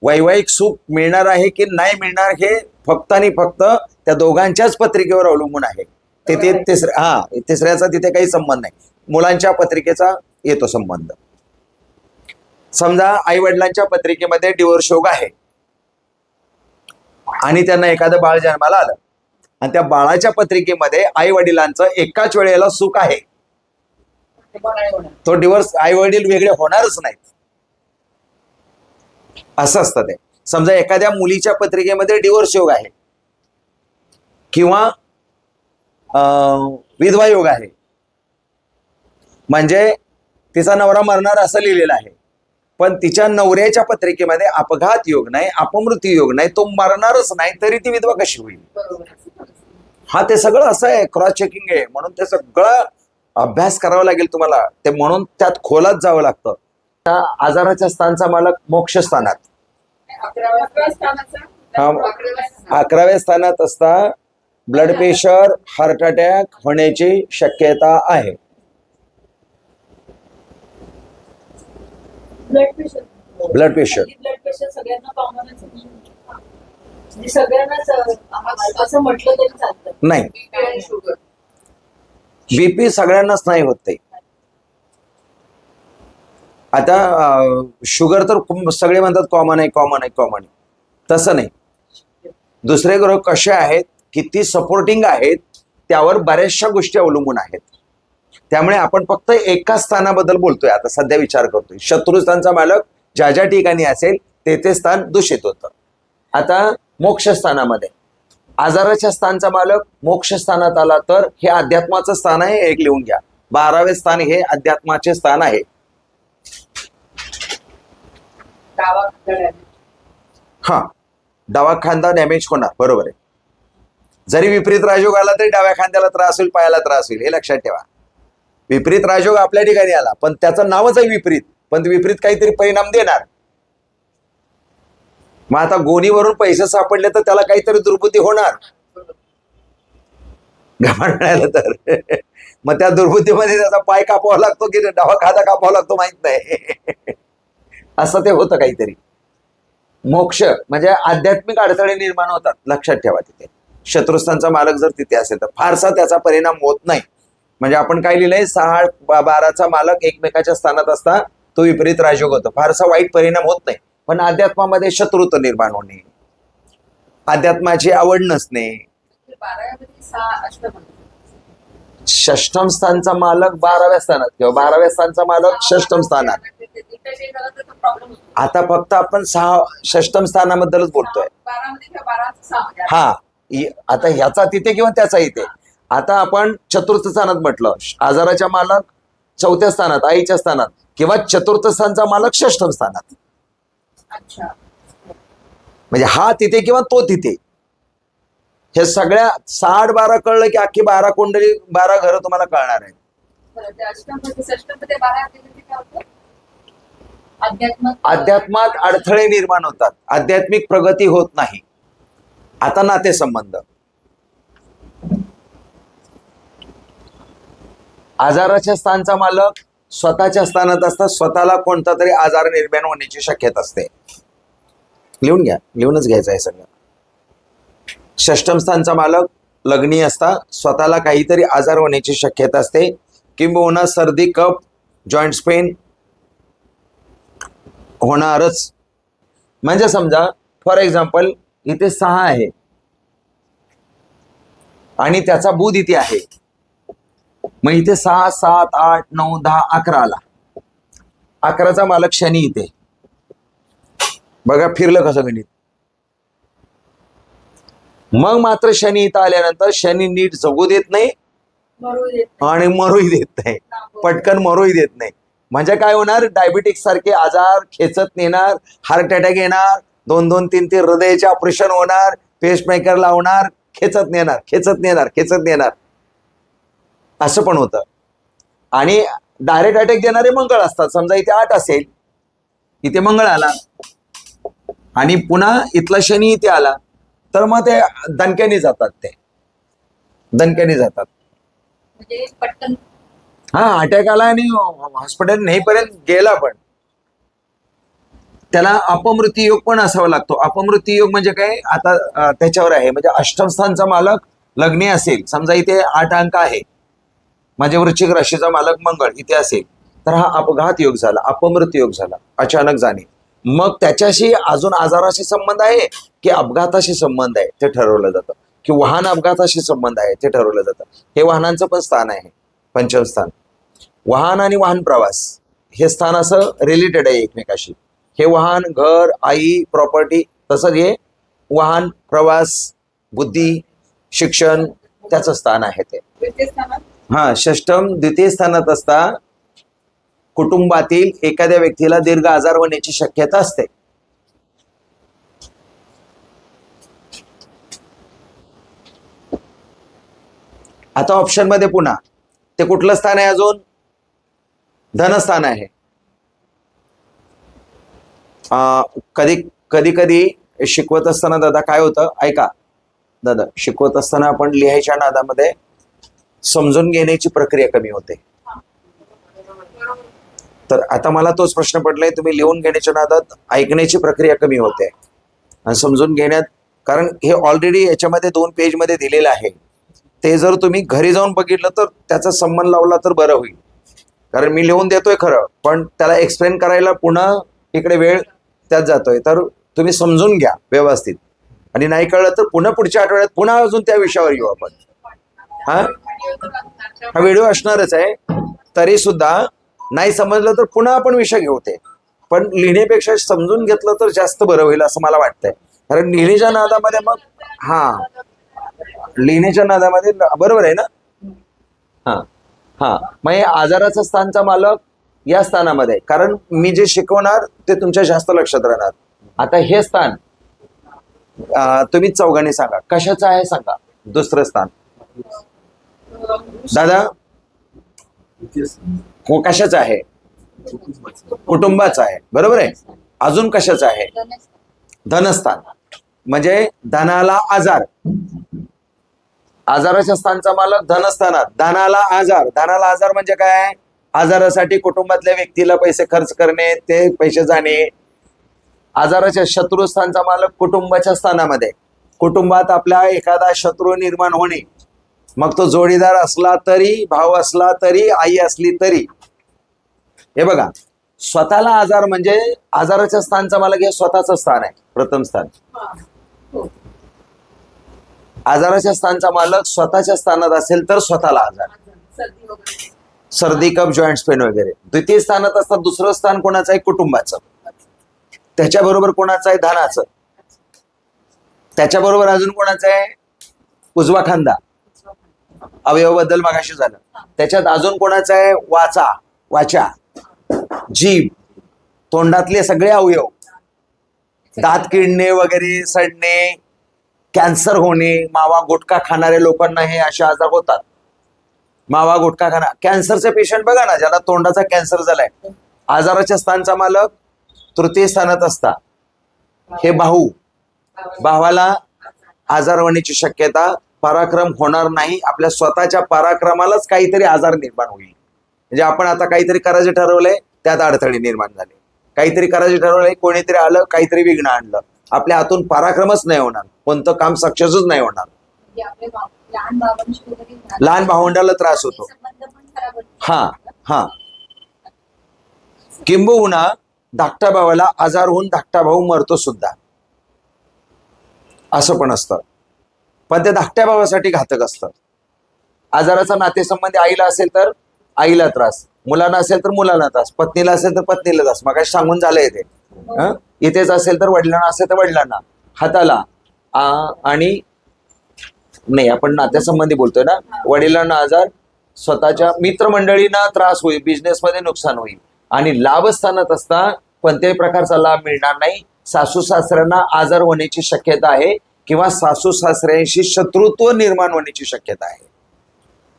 वैवाहिक सुख मिळणार आहे की नाही मिळणार हे फक्त आणि फक्त त्या दोघांच्याच पत्रिकेवर अवलंबून आहे. ते तिसऱ्याचा तिथे काही संबंध नाही. मुलांच्या पत्रिकेचा येतो संबंध. समजा आई वडिलांच्या पत्रिकेमध्ये डिवोर्स योग आहे आणि त्यांना एखादं बाळ जन्माला आलं आणि त्या बाळाच्या पत्रिकेमध्ये आई वडिलांचं एकाच वेळेला सुख आहे, तो डिवोर्स आई वडील वेगळे होणारच नाहीत असं असतं ते. समजा एखाद्या मुलीच्या पत्रिकेमध्ये डिवोर्स योग आहे किंवा विधवा योग आहे, म्हणजे तिचा नवरा मरणार असं लिहिलेलं आहे, पण तिच्या नवऱ्याच्या पत्रिकेमध्ये अपघात योग नाही, अपमृत्यू योग नाही, तो मरणारच नाही, तरी ती विधवा कशी होईल. हा, ते सगळं असं आहे, क्रॉस चेकिंग आहे. म्हणून ते सगळं अभ्यास करावा लागेल तुम्हाला. ते म्हणून त्यात खोलात जावं लागतं. त्या आजाराच्या स्थानचा मालक मोक्ष स्थानात, 11व्या स्थानात असता ब्लड प्रेशर, हार्ट अटॅक होण्याची शक्यता आहे. ब्लड प्रेशर सगळ्यांना कॉमनच आहे. म्हणजे सगळ्यांनाच असं म्हटलं तरी चालतं. नाही, शुगर बीपी सगळ्यांनाच नाही होत ते. आता शुगर तर सगळे म्हणतात कॉमन आहे, कॉमन आहे, कॉमन आहे. तसं नाही. दुसरे ग्रह कसे आहेत, किती सपोर्टिंग आहेत, त्यावर बऱ्याचशा गोष्टी अवलंबून आहेत. त्यामुळे आपण फक्त एका स्थानाबद्दल बोलतोय आता सध्या, विचार करतोय. शत्रुस्थानचा मालक ज्या ज्या ठिकाणी असेल ते स्थान दूषित होतं. आता मोक्ष स्थानामध्ये आजाराच्या स्थानचा मालक मोक्ष स्थानात आला तर हे अध्यात्माचं स्थान आहे, एक लिहून घ्या. 12वे स्थान हे अध्यात्माचे स्थान आहे. हा, डावा खांदा डॅमेज होणार, बरोबर आहे. जरी विपरीत राजयोग आला तरी डाव्या खांद्याला त्रास होईल, पायाला त्रास होईल, हे लक्षात ठेवा. विपरीत राजयोग आपल्या ठिकाणी आला पण त्याचं नावच आहे विपरीत, पण ते विपरीत काहीतरी परिणाम देणार. मग आता गोणीवरून पैसे सापडले तर त्याला काहीतरी दुर्बुद्धी होणार, घाण मिळालं तर. मग त्या दुर्बुद्धीमध्ये त्याचा पाय कापावा लागतो की डावा खांदा कापावा लागतो माहित नाही. असं ते होतं काहीतरी. मोक्ष म्हणजे आध्यात्मिक अडथळे निर्माण होतात, लक्षात ठेवा. तिथे शत्रुस्थानचा मालक जर तिथे असेल तर फारसा त्याचा परिणाम होत नाही. म्हणजे आपण काय लिहिलंय, 6-12चा मालक एकमेकाच्या स्थानात असता तो विपरीत राजयोग होतो, फारसा वाईट परिणाम होत नाही. पण अध्यात्मामध्ये शत्रुत्व निर्माण होणे, अध्यात्माची आवड नसणे. षष्ठम स्थानचा मालक 12व्या स्थानात किंवा 12व्या स्थानचा मालक षष्ठम स्थानात. आता फक्त आपण षष्ठम स्थानाबद्दलच बोलतोय. हा, आता ह्याचा तिथे किंवा त्याचा इथे. आता आपण चतुर्थ स्थानात म्हटलं, आजाराच्या मालक 4थ्या स्थानात, आईच्या स्थानात, किंवा चतुर्थ स्थानचा मालक षष्ठम स्थानात. म्हणजे हा तिथे किंवा तो तिथे. हे सगळ्या 6-12 कळलं की अख्खी 12 कुंडली, 12 घरं तुम्हाला कळणार आहेत. अध्यात्मात अडथळे निर्माण होतात, आध्यात्मिक प्रगती होत नाही. आता नातेसंबंध, आजाराच्या स्थानचा मालक स्वतःच्या स्थानात असतात, स्वतःला कोणता तरी आजार निर्माण होण्याची शक्यता असते. लिहून घ्या, लिहूनच घ्यायचं आहे सगळं. षष्ठम स्थानचा मालक लग्नी असता, स्वतःला काहीतरी आजार होण्याची शक्यता असते, किंबहुना सर्दी, कफ, जॉईंट्स पेन होणारच. म्हणजे समजा फॉर एक्झाम्पल इथे 6 आहे आणि त्याचा बुध इथे आहे, मग इथे 6, 7, 8, 9, 10, 11 आला. 11चा मालक शनी इथे. बघा फिरलं कसं गणित. मग मात्र शनी इथं आल्यानंतर शनी नीट जगू देत नाही आणि मरूही देत नाही, पटकन मरूही देत नाही. म्हणजे काय होणार, डायबिटिक्स सारखे आजार खेचत नेणार, हार्ट अटॅक येणार, 2-2, 3-3 हृदयाचे ऑपरेशन होणार, पेस्टमेकर लावणार, खेचत नेणार, खेचत नेणार, खेचत नेणार. असं पण होतं. आणि डायरेक्ट अटॅक देणारे मंगळ असतात. समजा इथे 8 असेल, इथे मंगळ आला आणि पुन्हा इथला शनी इथे आला, तर मग ते दणक्याने जातात, ते दणक्याने जातात. म्हणजे पटकन हा, अटॅक आला आणि हॉस्पिटल नेईपर्यंत गेला, पण त्याला अपमृत्यू योग पण असावा लागतो. अपमृत्यू योग म्हणजे काय, आता त्याच्यावर आहे. म्हणजे अष्टम स्थानचा मालक लग्नी असेल, समजा इथे 8 अंक आहे, माझ्या वृश्चिक राशीचा मालक मंगळ इथे असेल, तर हा अपघात योग झाला, अपमृत्यू योग झाला, अचानक जाणे. मग त्याच्याशी अजून आजाराशी संबंध आहे की अपघाताशी संबंध आहे ते ठरवलं जातं, की वाहन अपघाताशी संबंध आहे ते ठरवलं जातं. हे वाहनांचं पण स्थान आहे, पंचम स्थान. वाहन आणि वाहन प्रवास हे स्थान असं रिलेटेड आहे एकमेकाशी. हे वाहन, घर, आई, प्रॉपर्टी, तसंच हे वाहन, प्रवास, बुद्धी, शिक्षण, त्याचं स्थान आहे ते. द्वितीय स्थानात हा, षष्टम द्वितीय स्थानात असता कुटुंबातील एखाद्या व्यक्तीला दीर्घ आजार होण्याची शक्यता असते. आता ऑप्शन मध्ये पुन्हा ते कुठलं स्थान आहे, अजून धनस्थान आहे. कधी कधी कधी शिकवत असताना दादा काय होतं, ऐका दादा, शिकवत असताना आपण लिहायच्या नादामध्ये समजून घेण्याची प्रक्रिया कमी होते. तर आता मला तोच प्रश्न पडलाय, तुम्ही लिहून घेण्याच्या नादात ऐकण्याची प्रक्रिया कमी होते आणि समजून घेण्यात, कारण हे ऑलरेडी याच्यामध्ये 2 पेजमध्ये दिलेलं आहे. ते जर तुम्ही घरी जाऊन बघितलं तर त्याचा संबंध लावला तर बरं होईल. कारण मी लिहून देतोय खरं, पण त्याला एक्सप्लेन करायला पुन्हा इकडे वेळ त्यात जातोय. तर तुम्ही समजून घ्या व्यवस्थित, आणि नाही कळलं तर पुन्हा पुढच्या आठवड्यात पुन्हा अजून त्या विषयावर येऊ आपण. हा व्हिडिओ असणारच आहे, तरी सुद्धा नाही समजलं तर पुन्हा आपण विषय घेऊ ते. पण लिहिण्यापेक्षा समजून घेतलं तर जास्त बरं होईल असं मला वाटतंय. कारण लिहिण्याच्या नादामध्ये मग लिहिण्याच्या नादामध्ये बरोबर आहे ना. मग हे आजाराचा स्थानचा मालक या स्थानामध्ये, कारण मी जे शिकवणार ते तुमच्या जास्त लक्षात राहणार. आता हे स्थान तुम्ही चौघांनी सांगा कशाचं आहे, सांगा. दुसरं स्थान दादा कशाचं आहे, कुटुंबाचं आहे, बरोबर आहे. अजून कशाचं आहे, धनस्थान. म्हणजे धनाला आजार, आजाराच्या स्थानचा मालक धनस्थानात, धनाला आजार. धनाला आजार म्हणजे काय, आजारासाठी कुटुंबातल्या व्यक्तीला पैसे खर्च करणे, ते पैसे जाणे. आजाराच्या शत्रुस्थानचा मालक कुटुंबाच्या स्थानामध्ये, कुटुंबात आपल्या एखादा शत्रू निर्माण होणे, मग तो जोडीदार असला तरी, भाऊ असला तरी, आई असली तरी. हे बघा, स्वतःला आजार म्हणजे आजाराच्या स्थानचा मालक हे स्वतःचं स्थान आहे, प्रथम स्थान. आजाराच्या स्थानचा मालक स्वतःच्या स्थानात असेल तर स्वतःला आजार, सर्दी, कफ, जॉईंट्स पेन वगैरे. द्वितीय स्थानात असतात. दुसरं स्थान कोणाचं आहे, कुटुंबाचं. त्याच्याबरोबर कोणाचं आहे, धनाचं. त्याच्याबरोबर अजून कोणाचं आहे, उजवा खांदा, अवयवाबद्दल मागाशी झालं. त्याच्यात अजून कोणाचं आहे, वाचा, जीभ, तोंडातले सगळे अवयव, दात किडणे वगैरे, सडणे, कॅन्सर होणे. मावा गुटखा खाणाऱ्या लोकांना हे असे आजार होतात. मावा गुटखा खाणा, कॅन्सरचे पेशंट बघा ना, ज्याला तोंडाचा कॅन्सर झालाय, आजाराच्या स्थानचा मालक तृतीय स्थानात असता. हे भावाला आजार होण्याची शक्यता, पराक्रम होणार नाही. आपल्या स्वतःच्या पराक्रमालाच काहीतरी आजार निर्माण होईल. म्हणजे आपण आता काहीतरी करायचं ठरवलंय, त्यात अडथळे निर्माण झाले. काहीतरी करायचं ठरवलंय, कोणीतरी आलं, काहीतरी विघ्न आणलं. आपल्या हातून पराक्रमच नाही होणार, कोणतं काम सक्सेसच नाही होणार. लहान भावंडाला त्रास होतो. किंबहुना धाकट्या भावाला आजार होऊन धाकटा भाऊ मरतो सुद्धा, असं पण असतं. पण ते धाकट्या भावासाठी घातक असतं. आजाराचा नातेसंबंधी आईला असेल तर आईला त्रास, मुलांना असेल तर मुलांना त्रास, पत्नीला असेल तर पत्नीला त्रास. मग सांगून झालंय ते. इथेच असेल तर वडिलांना असेल तर वडिलांना, हाताला, आणि नाही आपण नात्यासंबंधी बोलतोय ना, वडिलांना आजार, स्वतःच्या मित्रमंडळींना त्रास होईल, बिझनेसमध्ये नुकसान होईल. आणि लाभस्थानात असता कोणत्याही प्रकारचा लाभ मिळणार नाही. सासू सासऱ्यांना आजार होण्याची शक्यता आहे, किंवा सासू सासऱ्यांशी शत्रुत्व निर्माण होण्याची शक्यता आहे.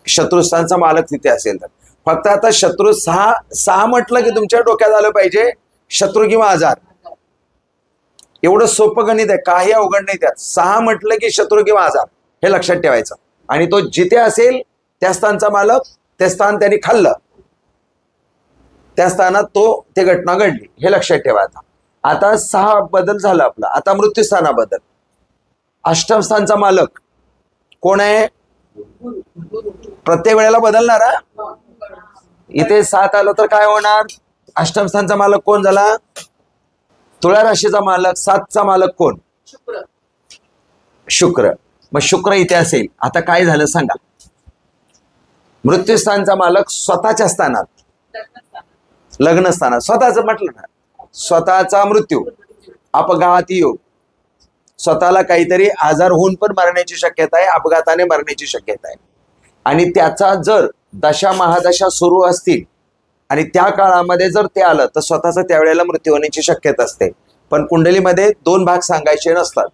शत्रुस्थानचा मालक तिथे असेल तर. फक्त आता शत्रू सहा म्हटलं की तुमच्या डोक्यात आलं पाहिजे शत्रू किंवा आजार. एवढं सोपं गणित आहे, काही अवघड नाही त्यात. 6 म्हटलं की शत्रू किंवा आजार हे लक्षात ठेवायचं. आणि तो जिथे असेल त्या स्थानचा मालक, ते स्थान त्यांनी खाल्लं, त्या स्थानात ते घटना घडली, हे लक्षात ठेवा. आता 6 बदल झाला आपला. आता मृत्यूस्थानाबद्दल. अष्टम स्थानचा मालक कोण आहे? प्रत्येक वेळेला बदलणारा. इथे 7 आलं तर काय होणार? अष्टम स्थानचा मालक कोण झाला? तुळा राशीचा मालक. 7चा मालक कोण? शुक्र. शुक्र. मग शुक्र इथे असेल. आता काय झालं सांगा? मृत्यूस्थानचा मालक स्वतःच्या स्थानात, लग्न स्थानात. स्वतःच म्हटलं ना, स्वतःचा मृत्यू, अपघात योग. स्वतःला काहीतरी आजार होऊन पण मरण्याची शक्यता आहे, अपघाताने मरण्याची शक्यता आहे. आणि त्याचा जर दशा महादशा सुरू असतील आणि त्या काळामध्ये जर ते आलं तर स्वतःचा त्यावेळेला मृत्यू होण्याची शक्यता असते. पण कुंडलीमध्ये 2 भाग सांगायचे नसतात.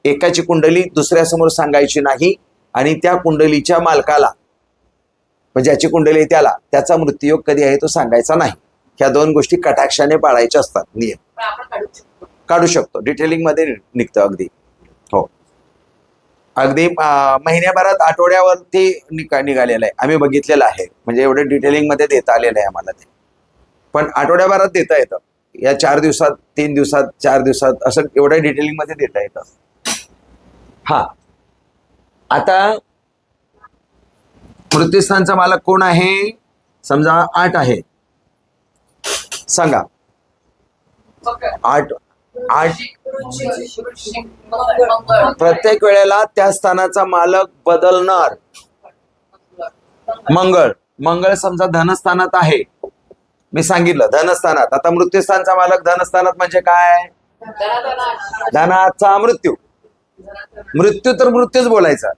एकाची कुंडली दुसऱ्यासमोर सांगायची नाही आणि त्या कुंडलीच्या मालकाला, म्हणजे ज्याची कुंडली त्याला, त्याचा मृत्यूयोग कधी आहे तो सांगायचा नाही. ह्या 2 गोष्टी कटाक्षाने पाळायच्या असतात. नियम पण आपण काढू शकतो. काढू शकतो. डिटेलिंग मध्ये निघतं अगदी. हो, अगदी महिन्याभरात, आठवड्यावर ते निघालेलं आहे. आम्ही बघितलेलं आहे. म्हणजे एवढं डिटेलिंग मध्ये देता आलेलं आहे आम्हाला ते. पण आठवड्याभरात देता येतं. या 4 दिवसात, 3 दिवसात, 4 दिवसात असं एवढ्या डिटेलिंग मध्ये देता येतं. हा, आता मृत्यूस्थानचा मालक कोण आहे? समजा 8 आहे. सांगा. 8. प्रत्येक वेळेला त्या स्थानाचा मालक बदलणार. मंगळ समजा धनस्थानात आहे. मी सांगितलं धनस्थानात. आता मृत्यूस्थानचा मालक धनस्थानात म्हणजे काय? धनाचा मृत्यू. मृत्यू तर मृत्यूच बोलायचा,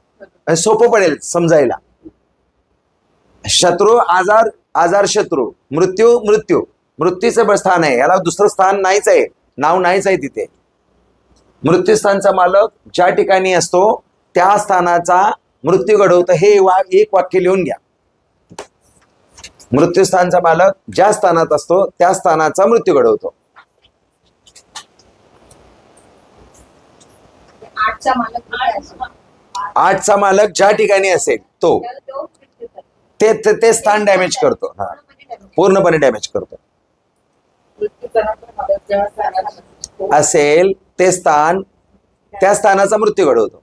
सोपं पडेल समजायला. शत्रू आजार, आजार शत्रू, मृत्यू मृत्यू. मृत्यूचं स्थान आहे, याला दुसरं स्थान नाहीच आहे, नाव नाहीच आहे तिथे. मृत्यूस्थानचा मालक ज्या ठिकाणी असतो त्या स्थानाचा मृत्यू घडवतं. हे एक वाक्य लिहून घ्या. मृत्यूस्थानचा मालक ज्या स्थानात असतो त्या स्थानाचा मृत्यू घडवतो. 8चा मालक कुठे असतो? 8चा मालक ज्या ठिकाणी असेल तो ते स्थान डॅमेज करतो. हा, पूर्णपणे डॅमेज करतो. असेल ते स्थान, त्या स्थानाचा मृत्यू घडवतो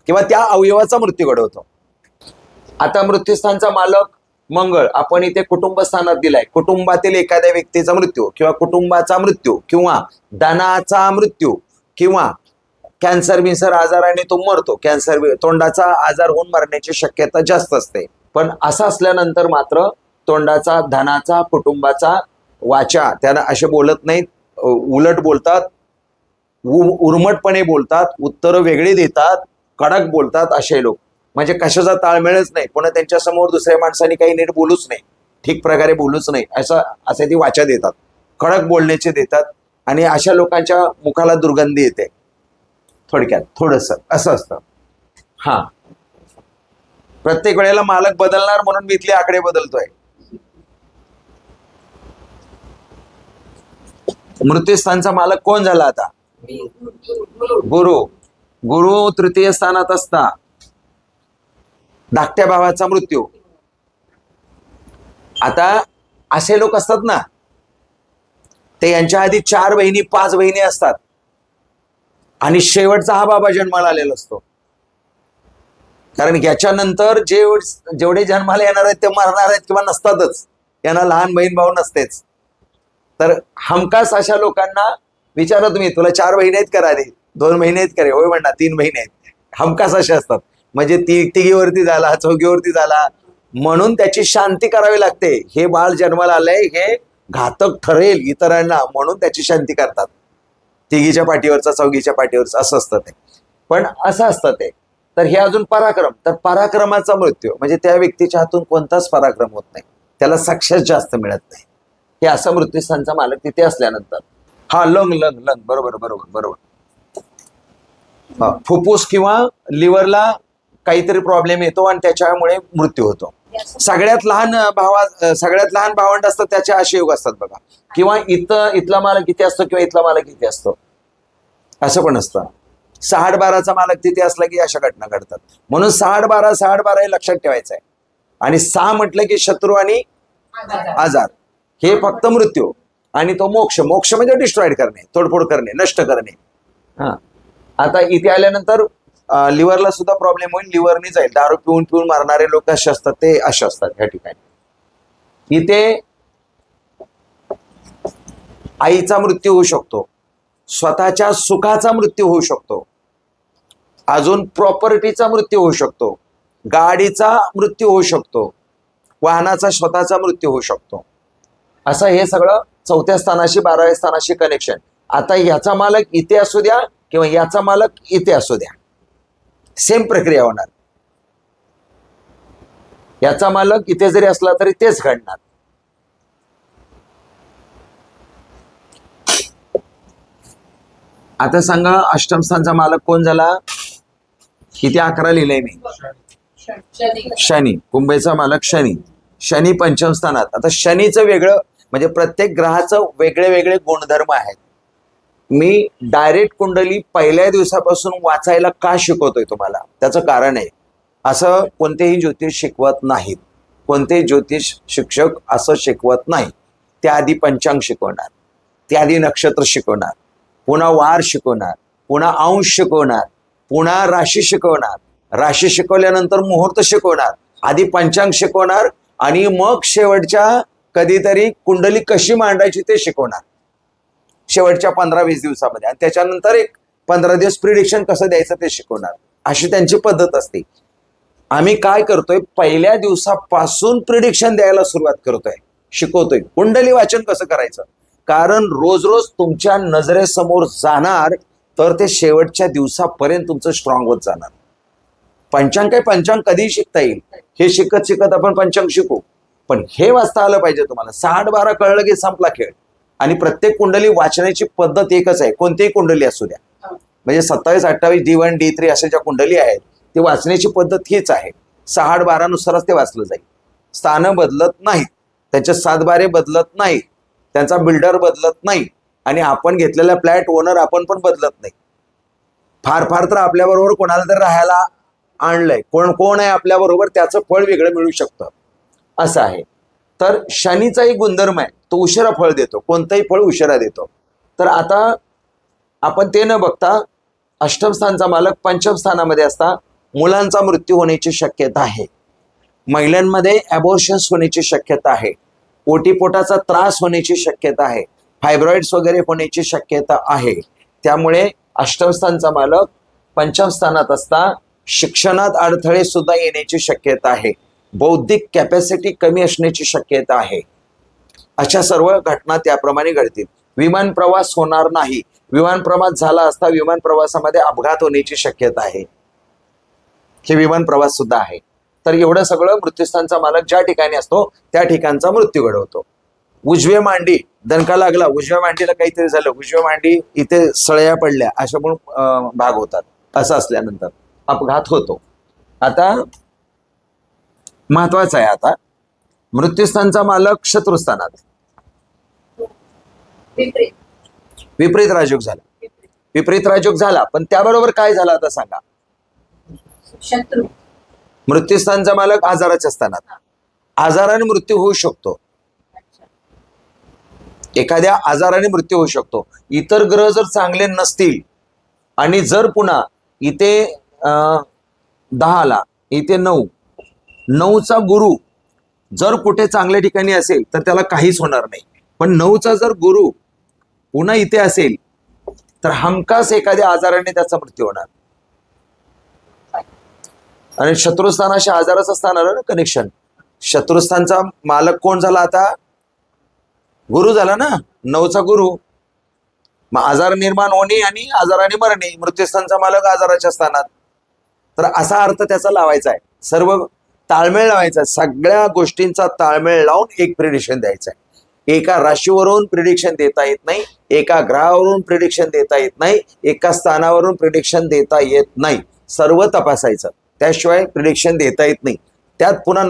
किंवा त्या अवयवाचा मृत्यू घडवतो. आता मृत्यूस्थानचा मालक मंगळ आपण इथे कुटुंब स्थानात दिलाय. कुटुंबातील एखाद्या व्यक्तीचा मृत्यू किंवा कुटुंबाचा मृत्यू किंवा धनाचा मृत्यू किंवा कॅन्सर बिन्सर आजाराने तो मरतो. कॅन्सर, तोंडाचा आजार होऊन मरण्याची शक्यता जास्त असते. पण असं असल्यानंतर मात्र तोंडाचा, धनाचा, कुटुंबाचा वाचा त्यांना असे बोलत नाहीत, उलट बोलतात, उर्मटपणे बोलतात, उत्तरं वेगळी देतात, कडक बोलतात असे लोक. म्हणजे कशाचा ताळमेळच नाही. पुन्हा त्यांच्या समोर दुसऱ्या माणसाने काही नीट बोलूच नाही, ठीक प्रकारे बोलूच नाही, असे ती वाचा देतात, कडक बोलण्याचे देतात. आणि अशा लोकांच्या मुखाला दुर्गंधी येते. थोडक्यात थोडंसं असं असतं. हा, प्रत्येक वेळेला मालक बदलणार म्हणून मी इथले आकडे बदलतोय. मृत्यूस्थानचा मालक कोण झाला आता? गुरु. गुरु तृतीय स्थानात असता. धाकट्या भावाचा मृत्यू. आता असे लोक असतात ना, ते यांच्या आधी 4 बहिणी 5 बहिणी असतात आणि शेवटचा हा बाबा जन्माला आलेला असतो. कारण याच्यानंतर जेवढे जन्माला येणार आहेत ते मरणार आहेत किंवा नसतातच. यांना लहान बहीण भाऊ नसतेच. तर हमखास अशा लोकांना विचारा तुम्ही, तुला 4 बहिणी आहेत का रे? 2 महिने आहेत का रे? होय म्हणणार 3 महिने आहेत. हमखास असे असतात. म्हणजे तिघीवरती झाला, चौघीवरती झाला, म्हणून त्याची शांती करावी लागते. हे बाळ जन्माला आलंय, हे घातक ठरेल इतरांना, म्हणून त्याची शांती करतात. तिघीच्या पाठीवरचा, चौघीच्या पाठीवरचा असं असतं ते. पण असं असतं ते. तर हे अजून पराक्रम. तर पराक्रमाचा मृत्यू म्हणजे त्या व्यक्तीच्या हातून कोणताच पराक्रम होत नाही, त्याला सक्सेस जास्त मिळत नाही. हे असा मृत्यूस्थानचा मालक तिथे असल्यानंतर. हा, लंग लंग लंग, बरोबर बरोबर बरोबर. फुफ्फुस किंवा लिव्हरला काहीतरी प्रॉब्लेम येतो आणि त्याच्यामुळे मृत्यू होतो. सगळ्यात लहान भावंड असतं त्याचे असे योग असतात बघा. किंवा इथला मालक किती असतो किंवा इथला मालक किती असतो असं पण असतं. 6-12चा मालक तिथे असला की अशा घटना घडतात. म्हणून 6-12 हे लक्षात ठेवायचं आहे. आणि 6 म्हटलं की शत्रू आणि आजार हे फक्त मृत्यू. आणि तो मोक्ष म्हणजे डिस्ट्रॉइड करणे, तोडफोड करणे, नष्ट करणे. हा, आता इथे आल्यानंतर लिव्हरला सुद्धा प्रॉब्लेम होईल, लिव्हरनी जाईल. दारू पिऊन पिऊन मारणारे लोक असे असतात, ते असे असतात ह्या ठिकाणी. इथे आईचा मृत्यू होऊ शकतो, स्वतःच्या सुखाचा मृत्यू होऊ शकतो, अजून प्रॉपर्टीचा मृत्यू होऊ शकतो, गाडीचा मृत्यू होऊ शकतो, वाहनाचा स्वतःचा मृत्यू होऊ शकतो. असं हे सगळं 4थ्या स्थानाशी 12व्या स्थानाशी कनेक्शन. आता याचा मालक इथे असू द्या किंवा याचा मालक इथे असू द्या, सेम प्रक्रिया होणार. याचा मालक इथे जरी असला तरी तेच घडणार. आता सांगा अष्टम स्थानचा मालक कोण झाला? किती 11 लिहिलंय मी. शनी. कुंभेचा मालक शनी. शनी पंचम स्थानात. आता शनीचं वेगळं म्हणजे प्रत्येक ग्रहाचं वेगळे वेगळे गुणधर्म आहेत. मी डायरेक्ट कुंडली पहिल्या दिवसापासून वाचायला का शिकवतोय तुम्हाला? त्याचं कारण आहे, असं कोणतेही ज्योतिष शिकवत नाहीत. कोणतेही ज्योतिष शिक्षक असं शिकवत नाही. त्याआधी पंचांग शिकवणार, त्याआधी नक्षत्र शिकवणार, पुन्हा वार शिकवणार, पुन्हा अंश शिकवणार, पुन्हा राशी शिकवणार, राशी शिकवल्यानंतर मुहूर्त शिकवणार, आधी पंचांग शिकवणार आणि मग शेवटच्या कधीतरी कुंडली कशी मांडायची ते शिकवणार शेवटच्या 15-20 दिवसामध्ये. आणि त्याच्यानंतर एक 15 दिवस प्रिडिक्शन कसं द्यायचं ते शिकवणार. अशी त्यांची पद्धत असते. आम्ही काय करतोय, पहिल्या दिवसापासून प्रिडिक्शन द्यायला सुरुवात करतोय, शिकवतोय कुंडली वाचन कसं करायचं. कारण रोज रोज तुमच्या नजरेसमोर जाणार तर ते शेवटच्या दिवसापर्यंत तुमचं स्ट्रॉंग होत जाणार. पंचांग काय पंचांग कधीही शिकता येईल. हे शिकत शिकत आपण पंचांग शिकू, पण हे वाचता आलं पाहिजे तुम्हाला. 6-12 कळलं की संपला खेळ. आणि प्रत्येक कुंडली वाचण्याची पद्धत एकच आहे, कोणतीही कुंडली असू द्या. म्हणजे 27-28 D1 D3 अशा ज्या कुंडली आहेत ती वाचण्याची पद्धत हीच आहे. 6-12 नुसारच ते वाचलं जाईल. स्थानं बदलत नाहीत, त्याचे 7-12 बदलत नाहीत, त्यांचा बिल्डर बदलत नाही आणि आपण घेतलेला फ्लॅट ओनर आपण पण बदलत नाही. फार फार तर आपल्याबरोबर कोणाला तरी राहायला आणलंय, कोण आहे आपल्याबरोबर त्याचं फळ वेगळं मिळू शकतं, असं आहे. तर शनीचा एक गुणधर्म आहे, तो उशिरा फळ देतो, कोणतंही फळ उशिरा देतो. तर आता आपण ते न बघता अष्टम स्थानचा मालक पंचम स्थानामध्ये असता मुलांचा मृत्यू होण्याची शक्यता आहे, महिलांमध्ये ॲबॉर्शन्स होण्याची शक्यता आहे, ओटीपोटाचा त्रास होण्याची शक्यता आहे, फायब्रॉइड्स वगैरे होण्याची शक्यता आहे. त्यामुळे अष्टम स्थानचा मालक पंचम स्थानात असता शिक्षणात अडथळे सुद्धा येण्याची शक्यता आहे, बौद्धिक कॅपॅसिटी कमी असण्याची शक्यता आहे. अशा सर्व घटना त्याप्रमाणे घडतील. विमान प्रवास होणार नाही, विमान प्रवास झाला असता विमान प्रवासामध्ये अपघात होण्याची शक्यता आहे, हे विमान प्रवास सुद्धा आहे. तर एवढं सगळं मृत्यूस्थानचा मालक ज्या ठिकाणी असतो त्या ठिकाणचा मृत्यू घडवतो. उजवे मांडी, दणका लागला, उजव्या मांडीला काहीतरी झालं, उजव्या मांडी इथे सळया पडल्या, अशा पण भाग होतात. असं असल्यानंतर अपघात होतो. आता महत्वाचं आहे, आता मृत्यूस्थानचा मालक शत्रुस्थानात, विपरीत राजयोग झाला. विपरीत राजयोग झाला, पण त्याबरोबर काय झालं आता सांगा. शत्रू. मृत्यूस्थानचा मालक आजाराच्या स्थानात, आजाराने मृत्यू होऊ शकतो, एखाद्या आजाराने मृत्यू होऊ शकतो. इतर ग्रह जर चांगले नसतील आणि जर पुन्हा इथे 10ला इथे 9चा गुरु जर कुठे चांगल्या ठिकाणी असेल तर त्याला काहीच होणार नाही. पण 9चा जर गुरु पुन्हा इथे असेल तर हमखास एखाद्या आजाराने त्याचा मृत्यू होणार. आणि शत्रुस्थानाशी आजाराचं स्थान आलं ना कनेक्शन. शत्रुस्थानचा मालक कोण झाला आता? गुरु झाला ना, 9चा गुरु. मग आजार निर्माण होणे आणि आजाराने मरणे, मृत्यूस्थानचा मालक आजाराच्या स्थानात. तर असा अर्थ त्याचा लावायचा आहे, सर्व ताळमेळ लावायचा, सगळ्या गोष्टींचा ताळमेळ लावून एक प्रिडिक्शन द्यायचं आहे. एका राशीवरून प्रिडिक्शन देता येत नाही, एका ग्रहावरून प्रिडिक्शन देता येत नाही, एका स्थानावरून प्रिडिक्शन देता येत नाही. सर्व तपासायचं. त्याशिवाय प्रिडिक्शन देता येत नाही. त्यात पुन्हा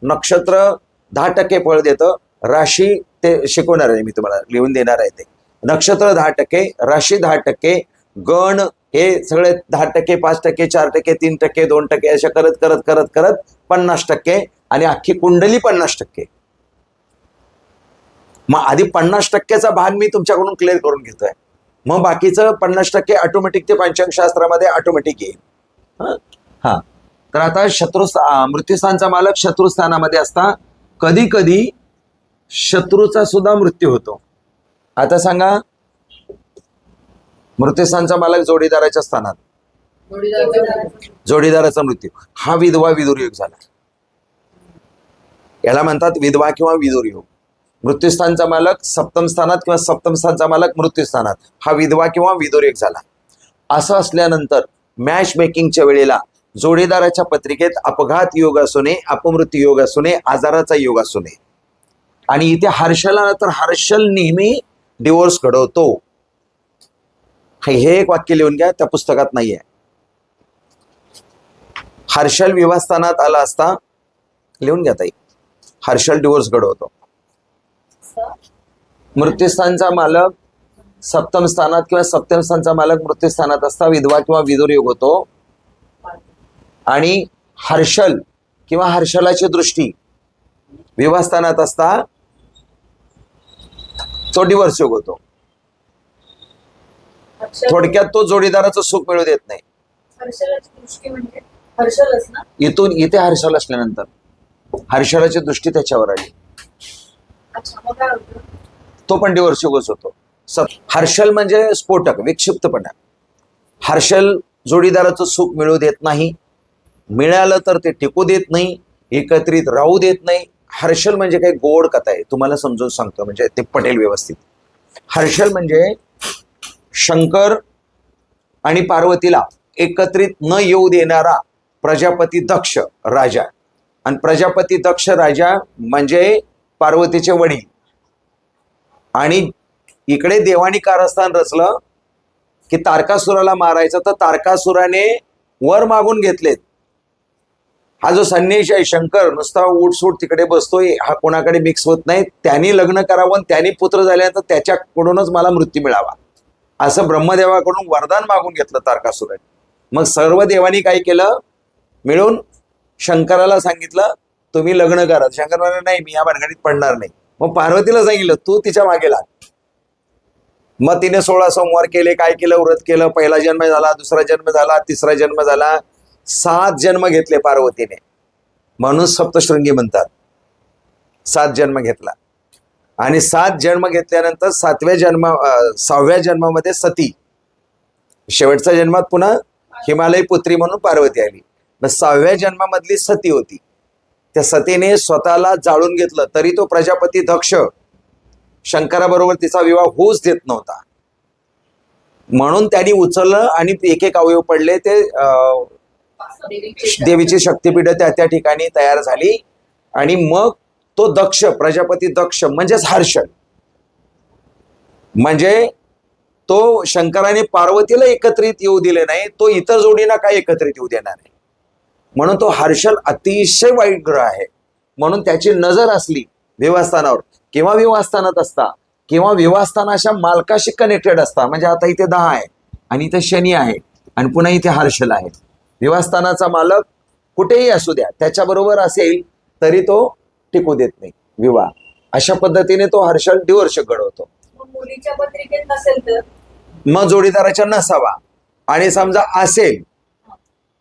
नक्षत्र 10% फळ देतं. राशी ते शिकवणार आहे मी तुम्हाला, लिहून देणार आहे ते. नक्षत्र 10%, राशी 10%, गण हे सगळे 10%, 5%, 4%, 3%, 2% अशा करत करत करत करत 50% आणि अख्खी कुंडली 50%. मग आधी 50%चा भाग मी तुमच्याकडून क्लिअर करून घेतोय, मग बाकीचं 50% ऑटोमॅटिक ते पंचांगशास्त्रामध्ये ऑटोमॅटिक येईल. हा, तर आता मृत्यूस्थानचा मालक शत्रुस्थानामध्ये असता कधी कधी शत्रूचा सुद्धा मृत्यू होतो. आता सांगा, मृत्यूस्थानचा मालक जोडीदाराच्या स्थानात, जोडीदाराचा मृत्यू, हा विधवा विदुर योग झाला. याला म्हणतात विधवा किंवा विदुर योग. मृत्यूस्थानचा मालक सप्तम स्थानात किंवा सप्तम स्थानचा मालक मृत्यूस्थानात, हा विधवा किंवा विदुर योग झाला. असं असल्यानंतर मॅच मेकिंगच्या वेळेला जोडीदाराच्या पत्रिकेत अपघात योग असू नये, अपमृत्यू योग असू नये, आजाराचा योग असू नये. आणि इथे हर्षला तर हर्षल नेहमी डिवोर्स घडवतो. हे एक वाक्य लिहून घ्या, त्या पुस्तकात नाहीये. हर्षल विवाहस्थानात आला असता, लिहून घ्या ताई, हर्षल डिवोर्स घडवतो. मृत्यूस्थानचा मालक सप्तम स्थानात किंवा सप्तम स्थानचा मालक मृत्यूस्थानात असता विधवा किंवा विदुर योग होतो. आणि हर्षल किंवा हर्षलाची दृष्टी विवाहस्थानात असता तो डिवोर्स योग होतो. थोडक्यात तो जोडीदाराचं सुख मिळू देत नाही. हर्षलाची दृष्टी म्हणजे हर्षलच ना? इथून इथे हर्षल असल्यानंतर हर्षलाची दृष्टी त्याच्यावर आली, अच्छा, मग काय होतं? तो पण डिवोर्स योगच होतो. हर्षल म्हणजे स्फोटक, विक्षिप्तपणा. हर्षल जोडीदाराचं सुख मिळू देत नाही, मिळालं तर ते टिकू देत नाही, एकत्रित राहू देत नाही. हर्षल म्हणजे काही गोड कथा आहे, तुम्हाला समजून सांगतो म्हणजे ते पटेल व्यवस्थित. हर्षल म्हणजे शंकर आणि पार्वतीला एकत्रित न येऊ देणारा प्रजापती दक्ष राजा. आणि प्रजापती दक्ष राजा म्हणजे पार्वतीचे वडील. आणि इकडे देवानी कारस्थान रचलं की तारकासुराला मारायचं, तर तारकासुराने वर मागून घेतलेत. हा जो संन्यासी आहे शंकर, नुसता उठसूट तिकडे बसतोय, हा कोणाकडे मिक्स होत नाही. त्यांनी लग्न करावं आणि त्यांनी पुत्र झाल्यानंतर त्याच्याकडूनच मला मृत्यू मिळावा, असं ब्रह्मदेवाकडून वरदान मागून घेतलं तारकासुराने. मग सर्व देवानी काय केलं, मिळून शंकराला सांगितलं तुम्ही लग्न करा. शंकर म्हणाले नाही, मी या भानगडीत पडणार नाही. मग पार्वतीला सांगितलं तू तिच्या मागे लाग. मग तिने 16 सोमवार केले, काय केलं, व्रत केलं. पहिला जन्म झाला, दुसरा जन्म झाला, तिसरा जन्म झाला, 7 जन्म घेतले पार्वतीने. म्हणून सप्तशृंगी म्हणतात. 7 जन्म घेतला. आणि 7 जन्म घेतल्यानंतर 6व्या जन्मामध्ये सती, शेवटच्या जन्मात पुन्हा हिमालय पुत्री म्हणून पार्वती आली. मग 6व्या जन्मामधली सती होती. त्या सतीने स्वतःला जाळून घेतलं, तरी तो प्रजापती दक्ष शंकराबरोबर तिचा विवाह होऊच देत नव्हता. म्हणून त्यांनी उचललं आणि एक एक अवयव पडले. ते देवीची शक्तिपीठ त्या ठिकाणी तयार झाली. आणि मग तो दक्ष, प्रजापती दक्ष म्हणजेच हर्षल, म्हणजे तो शंकराने पार्वतीला एकत्रित येऊ दिले नाही, तो इतर जोडींना काय एकत्रित येऊ देणार आहे. म्हणून तो हर्षल अतिशय वाईट ग्रह आहे. म्हणून त्याची नजर असली विवाहस्थानावर, किंवा विवाहस्थानात असता, किंवा विवाहस्थानाच्या मालकाशी कनेक्टेड असता. म्हणजे आता इथे 10 आहे आणि इथे शनी आहे आणि पुन्हा इथे हर्षल आहे. विवाहस्थानाचा मालक कुठेही असू द्या, त्याच्याबरोबर असेल तरी तो टिकू देत नाही विवाह. अशा पद्धतीने तो हर्षल डिवोर्स घडवतो. मुलीच्या पत्रिकेत नसेल तर मग जोडीदाराच्या नसावा. आणि समजा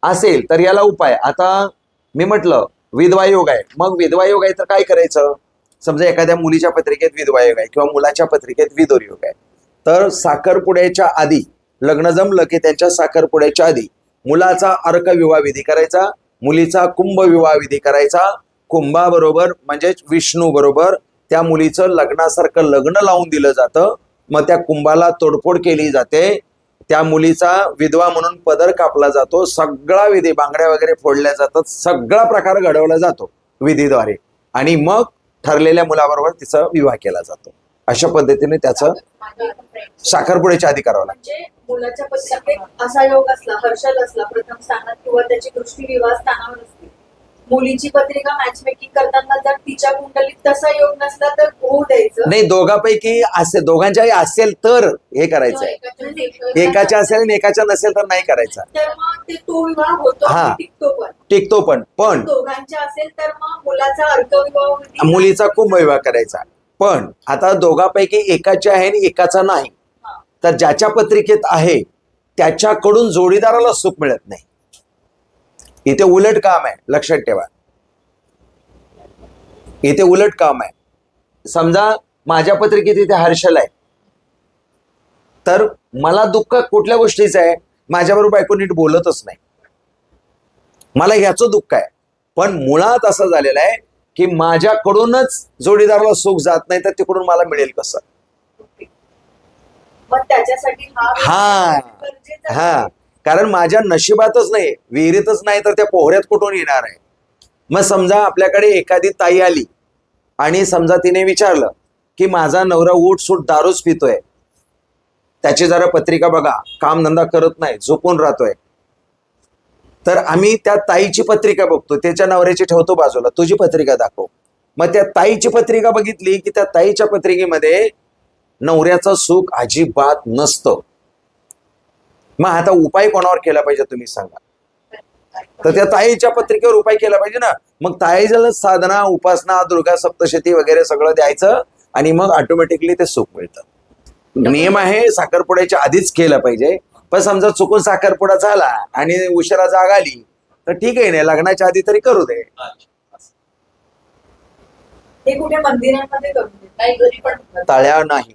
असेल तर याला उपाय. आता मी म्हटलं विधवा योग आहे, मग विधवा योग आहे तर काय करायचं. समजा एखाद्या मुलीच्या पत्रिकेत विधवा योग आहे किंवा मुलाच्या पत्रिकेत विधुर योग आहे, तर साखरपुड्याच्या आधी, लग्न जमलं की त्यांच्या साखरपुड्याच्या आधी मुलाचा अर्क विवाह विधी करायचा, मुलीचा कुंभ विवाह विधी करायचा. कुंभाबरोबर म्हणजेच विष्णू बरोबर त्या मुलीचं लग्नासारखं लग्न लावून दिलं जातं. मग त्या कुंभाला तोडफोड केली जाते. त्या मुलीचा विधवा म्हणून पदर कापला जातो. सगळा विधी, बांगड्या वगैरे फोडल्या जातात, सगळा प्रकार घडवला जातो विधीद्वारे. आणि मग ठरलेल्या मुलाबरोबर तिचा विवाह केला जातो. अशा पद्धतीने त्याचं साखरपुड्याच्या आधी करावं लागतं. म्हणजे मुलाच्या पत्रिकेत असा योग असला, हर्षल असला प्रथम स्थानात किंवा त्याची दृष्टी विवाह स्थानावर असते, मुलीची पत्रिका मॅच मेकिंग करताना जर तिच्या कुंडलीत तसा योग नसला तर होऊ द्यायचं. नाही, दोघांपैकी असेल, दोघांच्याही असेल तर हे करायचंय. एकाच्या असेल आणि एकाच्या नसेल तर नाही करायचा. तर मग ते तो विवाह होतो हा. आणि टिकतो पण. टिकतो पण दोघांच्या असेल तर मग मुलाचा अर्कविवाह होईल. मुलीचा कुंभविवाह करायचा. पण आता दोघांपैकी एकाची आहे आणि एकाचा नाही, हा. तर ज्याच्या पत्रिकेत आहे त्याच्याकडून जोडीदाराला सुख मिळत नाही. इथे उलट काम आहे, लक्षात ठेवा. इथे उलट काम आहे. समजा माझ्या पत्रिकेत इथे हर्षल आहे, तर मला दुःख कुठल्या गोष्टीचं आहे? माझ्याबरोबर बायको नीट बोलतच नाही, मला ह्याचं दुःख आहे. पण मुळात असं झालेलं आहे की माझ्याकडूनच जोडीदाराला सुख जात नाही, तर तिकडून मला मिळेल कसं? मग त्याच्यासाठी हा गरजेचं हा आहे. कारण माझ्या नशिबातच नाही, विहिरीतच नाही, तर त्या पोहऱ्यात कुठून येणार आहे? मग समजा आपल्याकडे एखादी ताई आली आणि समजा तिने विचारलं की माझा नवरा उठ-सूट दारूच पितोय, त्याची जरा पत्रिका बघा, कामधंदा करत नाही, झोपून राहतोय. तर आम्ही त्या ताईची पत्रिका बघतो, त्याच्या नवऱ्याची ठेवतो बाजूला, तुझी पत्रिका दाखव. मग त्या ताईची पत्रिका बघितली की त्या ताईच्या पत्रिकेमध्ये नवऱ्याचं सुख अजिबात नसतं. मग आता उपाय कोणावर केला पाहिजे तुम्ही सांगा? तर त्या ताईच्या पत्रिकेवर उपाय केला पाहिजे ना. मग ताईला साधना, उपासना, दुर्गा सप्तशती वगैरे सगळं द्यायचं आणि मग ऑटोमॅटिकली ते सुख मिळतं. नियम आहे साखरपुड्याच्या आधीच केलं पाहिजे. पण समजा चुकून साखरपुडा झाला आणि उशिरा जाग आली तर ठीक आहे, नाही लग्नाच्या आधी तरी करू दे. हे कुठे मंदिरांमध्ये करून देतात. नाही, घरी पण तळ्या नाही,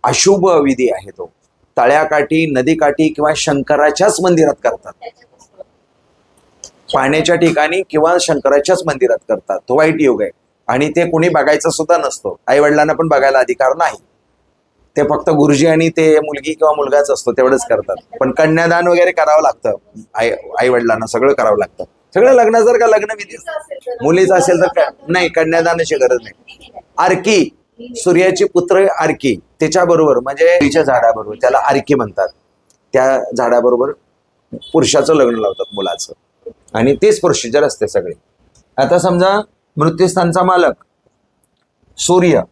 अशुभ विधी आहे तो. तळ्याकाठी, नदीकाठी किंवा शंकराच्याच मंदिरात करतात, पाण्याच्या ठिकाणी किंवा शंकराच्याच मंदिरात करतात. तो वाईट योग आहे आणि ते कोणी बघायचं सुद्धा नसतो. आई वडिलांना पण बघायला अधिकार नाही. ते फक्त गुरुजी आणि ते मुलगी किंवा मुलगाच असतो तेवढंच करतात. पण कन्यादान वगैरे करावं लागतं, आई वडिलांना सगळं करावं लागतं. सगळं लग्नासारखं लग्नविधी. मुलीचं असेल तर काय नाही, कन्यादानाची गरज नाही. आर्की, सूर्याची पुत्र आर्की, त्याच्याबरोबर म्हणजे तिच्या झाडाबरोबर, त्याला आर्की म्हणतात, त्या झाडाबरोबर पुरुषाचं लग्न लावतात मुलाचं, आणि तेच प्रोसिजर असते सगळे. आता समजा मृत्यूस्थानचा मालक सूर्य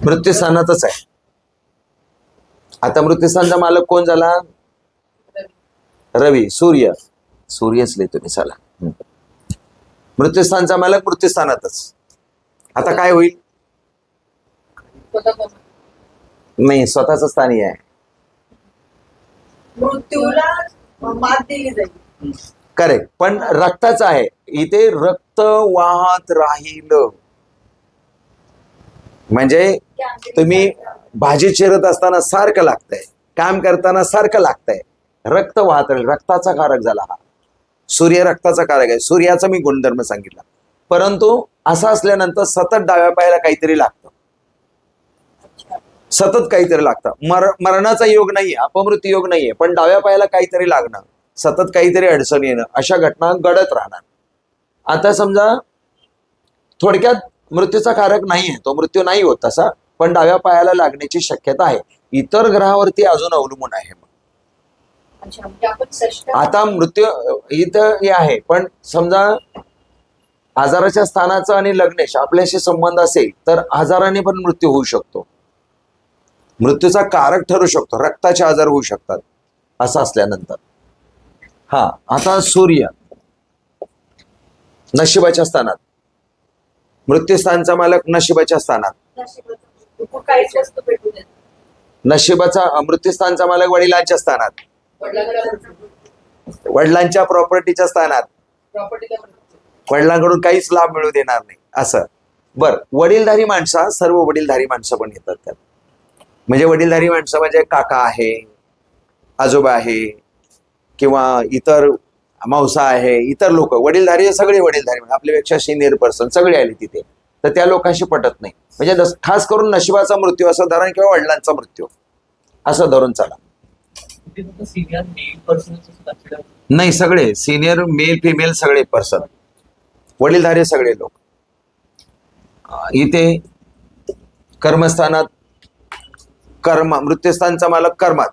मृत्यूस्थानातच आहे. आता मृत्यूस्थानचा मालक कोण झाला? रवी. सूर्यच लिहितो मी, चला. मृत्यूस्थानचा मालक मृत्यूस्थानातच. आता काय होईल? नाही, स्वतःच स्थानी आहे. मृत्यूला मात दिली जाईल. करेक्ट. पण रक्ताचं आहे, इथे रक्त वाहत राहील. म्हणजे तुम्ही भाजी चिरत असताना सारखं लागतंय, काम करताना सारखं लागतंय, रक्त वाहत राहील. रक्ताचा कारक झाला हा. सूर्य रक्ताचा कारक आहे. सूर्याचा मी गुणधर्म सांगितला. परंतु असं असल्यानंतर सतत डाव्या पायाला काहीतरी लागतं, सतत काहीतरी लागतं. मरणाचा योग नाहीये, अपमृत्यू योग नाहीये, पण डाव्या पायाला काहीतरी लागणं, सतत काहीतरी अडचण येणं, अशा घटना घडत राहणार. आता समजा थोडक्यात मृत्यूचा कारक नाहीये, तो मृत्यू नाही होत तसा, पण डाव्या पायाला लागण्याची शक्यता आहे. इतर ग्रहावरती अजून अवलंबून आहे. आता मृत्यू इथं हे आहे, पण समजा आजाराच्या स्थानाचं आणि लग्नेश आपल्याशी संबंध असेल तर आजाराने पण मृत्यू होऊ शकतो. मृत्यूचा कारक ठरू शकतो, रक्ताचे आजार होऊ शकतात असं असल्यानंतर. हा, आता सूर्य नशिबाच्या स्थानात, मृत्यूस्थानचा मालक नशिबाच्या स्थानात, काहीच वस्तू भेटू देत. नशिबाचा मृत्यूस्थानचा मालक वडिलांच्या स्थानात, वडिलांच्या प्रॉपर्टीच्या स्थानात, वडिलांकडून काहीच लाभ मिळू देणार नाही असं. बर, वडीलधारी माणसा, सर्व वडीलधारी माणसं पण येतात त्यात. म्हणजे वडीलधारी माणसं म्हणजे काका आहे, आजोबा आहे, किंवा इतर मावसा आहे, इतर लोक वडीलधारी, सगळे वडीलधारी आपल्यापेक्षा सिनियर पर्सन सगळे आले तिथे, तर त्या लोकांशी पटत नाही. म्हणजे खास करून नशिबाचा मृत्यू असं धरण किंवा वडिलांचा मृत्यू असं धरून चला. नाही, सगळे सिनियर मेल फिमेल सगळे पर्सन, वडीलधारी सगळे लोक. इथे कर्मस्थानात कर्म, मृत्यूस्थानचा मालक कर्मात,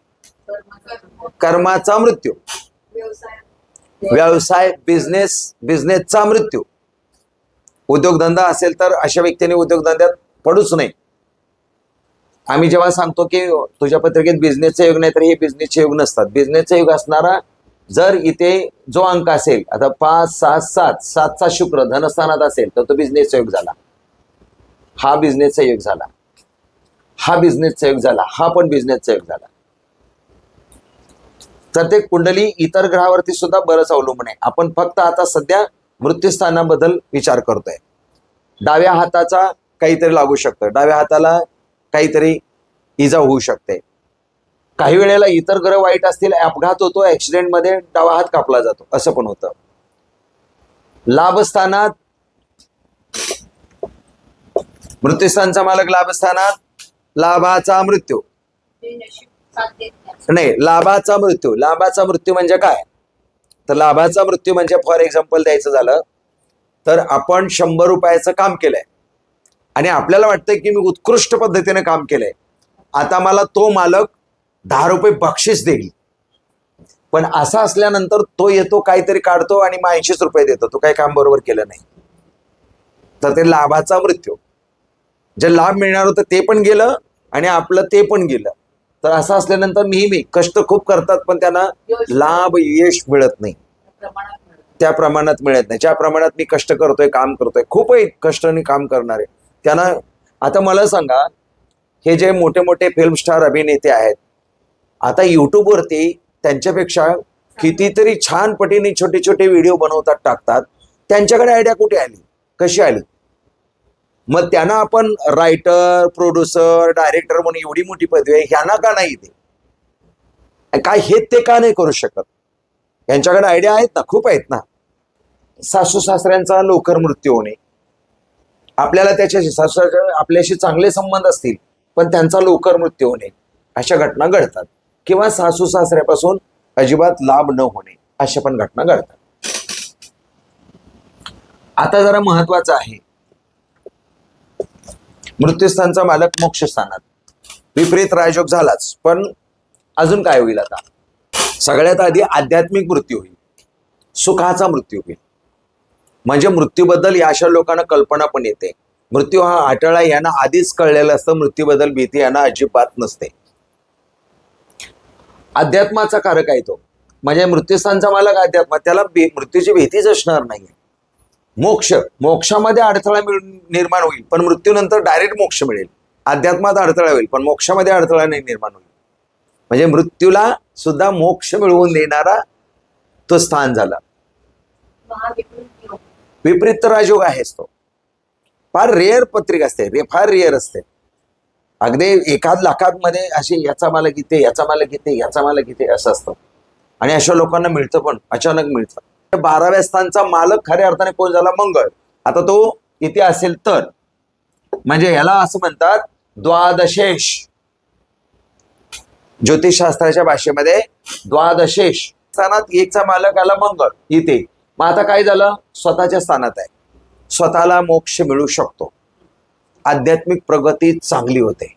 कर्माचा मृत्यू, व्यवसाय व्यवसाय बिझनेसचा मृत्यू. उद्योगधंदा असेल तर अशा व्यक्तीने उद्योगधंद्यात पडूच नाही. आम्ही जेव्हा सांगतो की तुझ्या पत्रिकेत बिझनेसचा योग नाही तर हे बिझनेसचे योग नसतात. बिझनेसचा योग असणारा जर इथे जो अंक असेल, आता 5, 6, 7, 7चा शुक्र धनस्थानात असेल तर तो बिझनेसचा योग झाला, हा बिझनेसचा योग झाला, हा बिझनेसचा योग झाला, हा पण बिझनेसचा योग झाला. तर ते कुंडली इतर ग्रहावरती सुद्धा बरंच अवलंबून आहे. आपण फक्त आता सध्या मृत्यूस्थानाबद्दल विचार करतोय. डाव्या हाताचा काहीतरी लागू शकतं, डाव्या हाताला काहीतरी इजा होऊ शकते. काही वेळेला इतर ग्रह वाईट असतील, अपघात होतो, ऍक्सिडेंटमध्ये डावा हात कापला जातो, असं पण होतं. लाभस्थानात मृत्यूस्थानचा मालक लाभस्थानात, लाभाचा मृत्यू नाही, लाभाचा मृत्यू. लाभाचा मृत्यू म्हणजे काय? तर लाभाचा मृत्यू म्हणजे फॉर एक्झाम्पल द्यायचं झालं तर आपण 100 रुपयाचं काम केलंय आणि आपल्याला वाटतंय की मी उत्कृष्ट पद्धतीने काम केलंय, आता मला तो मालक 10 रुपये बक्षीस देईल. पण असं असल्यानंतर तो येतो, काहीतरी काढतो आणि मग 80 रुपये देतो, तो काही काम बरोबर केलं नाही. तर ते लाभाचा मृत्यू. जे लाभ मिळणार होतं ते पण गेलं आणि आपलं ते पण गेलं. तर असं असल्यानंतर नेहमी कष्ट खूप करतात पण त्यांना लाभ, यश मिळत नाही, त्या प्रमाणात मिळत नाही. ज्या प्रमाणात मी कष्ट करतोय, काम करतोय, खूपही कष्टाने काम करणारे त्यांना. आता मला सांगा, हे जे मोठे मोठे फिल्म स्टार अभिनेते आहेत, आता युट्यूबवरती त्यांच्यापेक्षा कितीतरी छान पटीने छोटे छोटे व्हिडिओ बनवतात, टाकतात. त्यांच्याकडे आयडिया कुठे आली, कशी आली? मग त्यांना आपण रायटर, प्रोड्युसर, डायरेक्टर म्हणून एवढी मोठी पदवी आहे, ह्यांना का नाही ते काय, हे ते का नाही करू शकत? यांच्याकडे आयडिया आहेत ना, खूप आहेत ना. सासू सासऱ्यांचा लवकर मृत्यू होणे, आपल्याला त्याच्याशी सासू आपल्याशी चांगले संबंध असतील पण त्यांचा लवकर मृत्यू होणे, अशा घटना घडतात. किंवा सासू सासऱ्यापासून अजिबात लाभ न होणे, अशा पण घटना घडतात. आता जरा महत्वाचं आहे, मृत्यूस्थानचा मालक मोक्षस्थानात, विपरीत राजयोग झालाच, पण अजून काय होईल? आता सगळ्यात आधी आध्यात्मिक मृत्यू होईल, सुखाचा मृत्यू होईल. म्हणजे मृत्यूबद्दल या अशा लोकांना कल्पना पण येते. मृत्यू हा अटळ आहे, यांना आधीच कळलेलं असतं, मृत्यूबद्दल भीती यांना अजिबात नसते. अध्यात्माचा कारक आहे तो, म्हणजे मृत्यूस्थानचा मालक अध्यात्म, त्याला मृत्यूची भीतीच असणार नाही. मोक्षामध्ये अडथळा निर्माण होईल पण मृत्यूनंतर डायरेक्ट मोक्ष मिळेल. अध्यात्मात अडथळा होईल पण मोक्षामध्ये अडथळा नाही निर्माण होईल. म्हणजे मृत्यूला सुद्धा मोक्ष मिळवून देणारा तो स्थान झाला. विपरीत राजयोग आहेच तो. फार रेअर पत्रिका असते, फार रेअर असते. अगदी एखाद लाखांमध्ये अशी याचा मालक इथे, याचा मालक इथे, याचा मालक इथे असं असतं. आणि अशा लोकांना मिळतं पण अचानक मिळतं. 12व्या स्थानचा मालक खऱ्या अर्थाने कोण झाला? मंगळ. आता तो इथे असेल तर, म्हणजे याला असं म्हणतात द्वादशेष. ज्योतिषशास्त्राच्या भाषेमध्ये द्वादशेष स्थानात एकचा मालक आला मंगळ इथे. मग आता काय झालं? स्वतःच्या स्थानात आहे, स्वतःला मोक्ष मिळू शकतो, आध्यात्मिक प्रगती चांगली होते.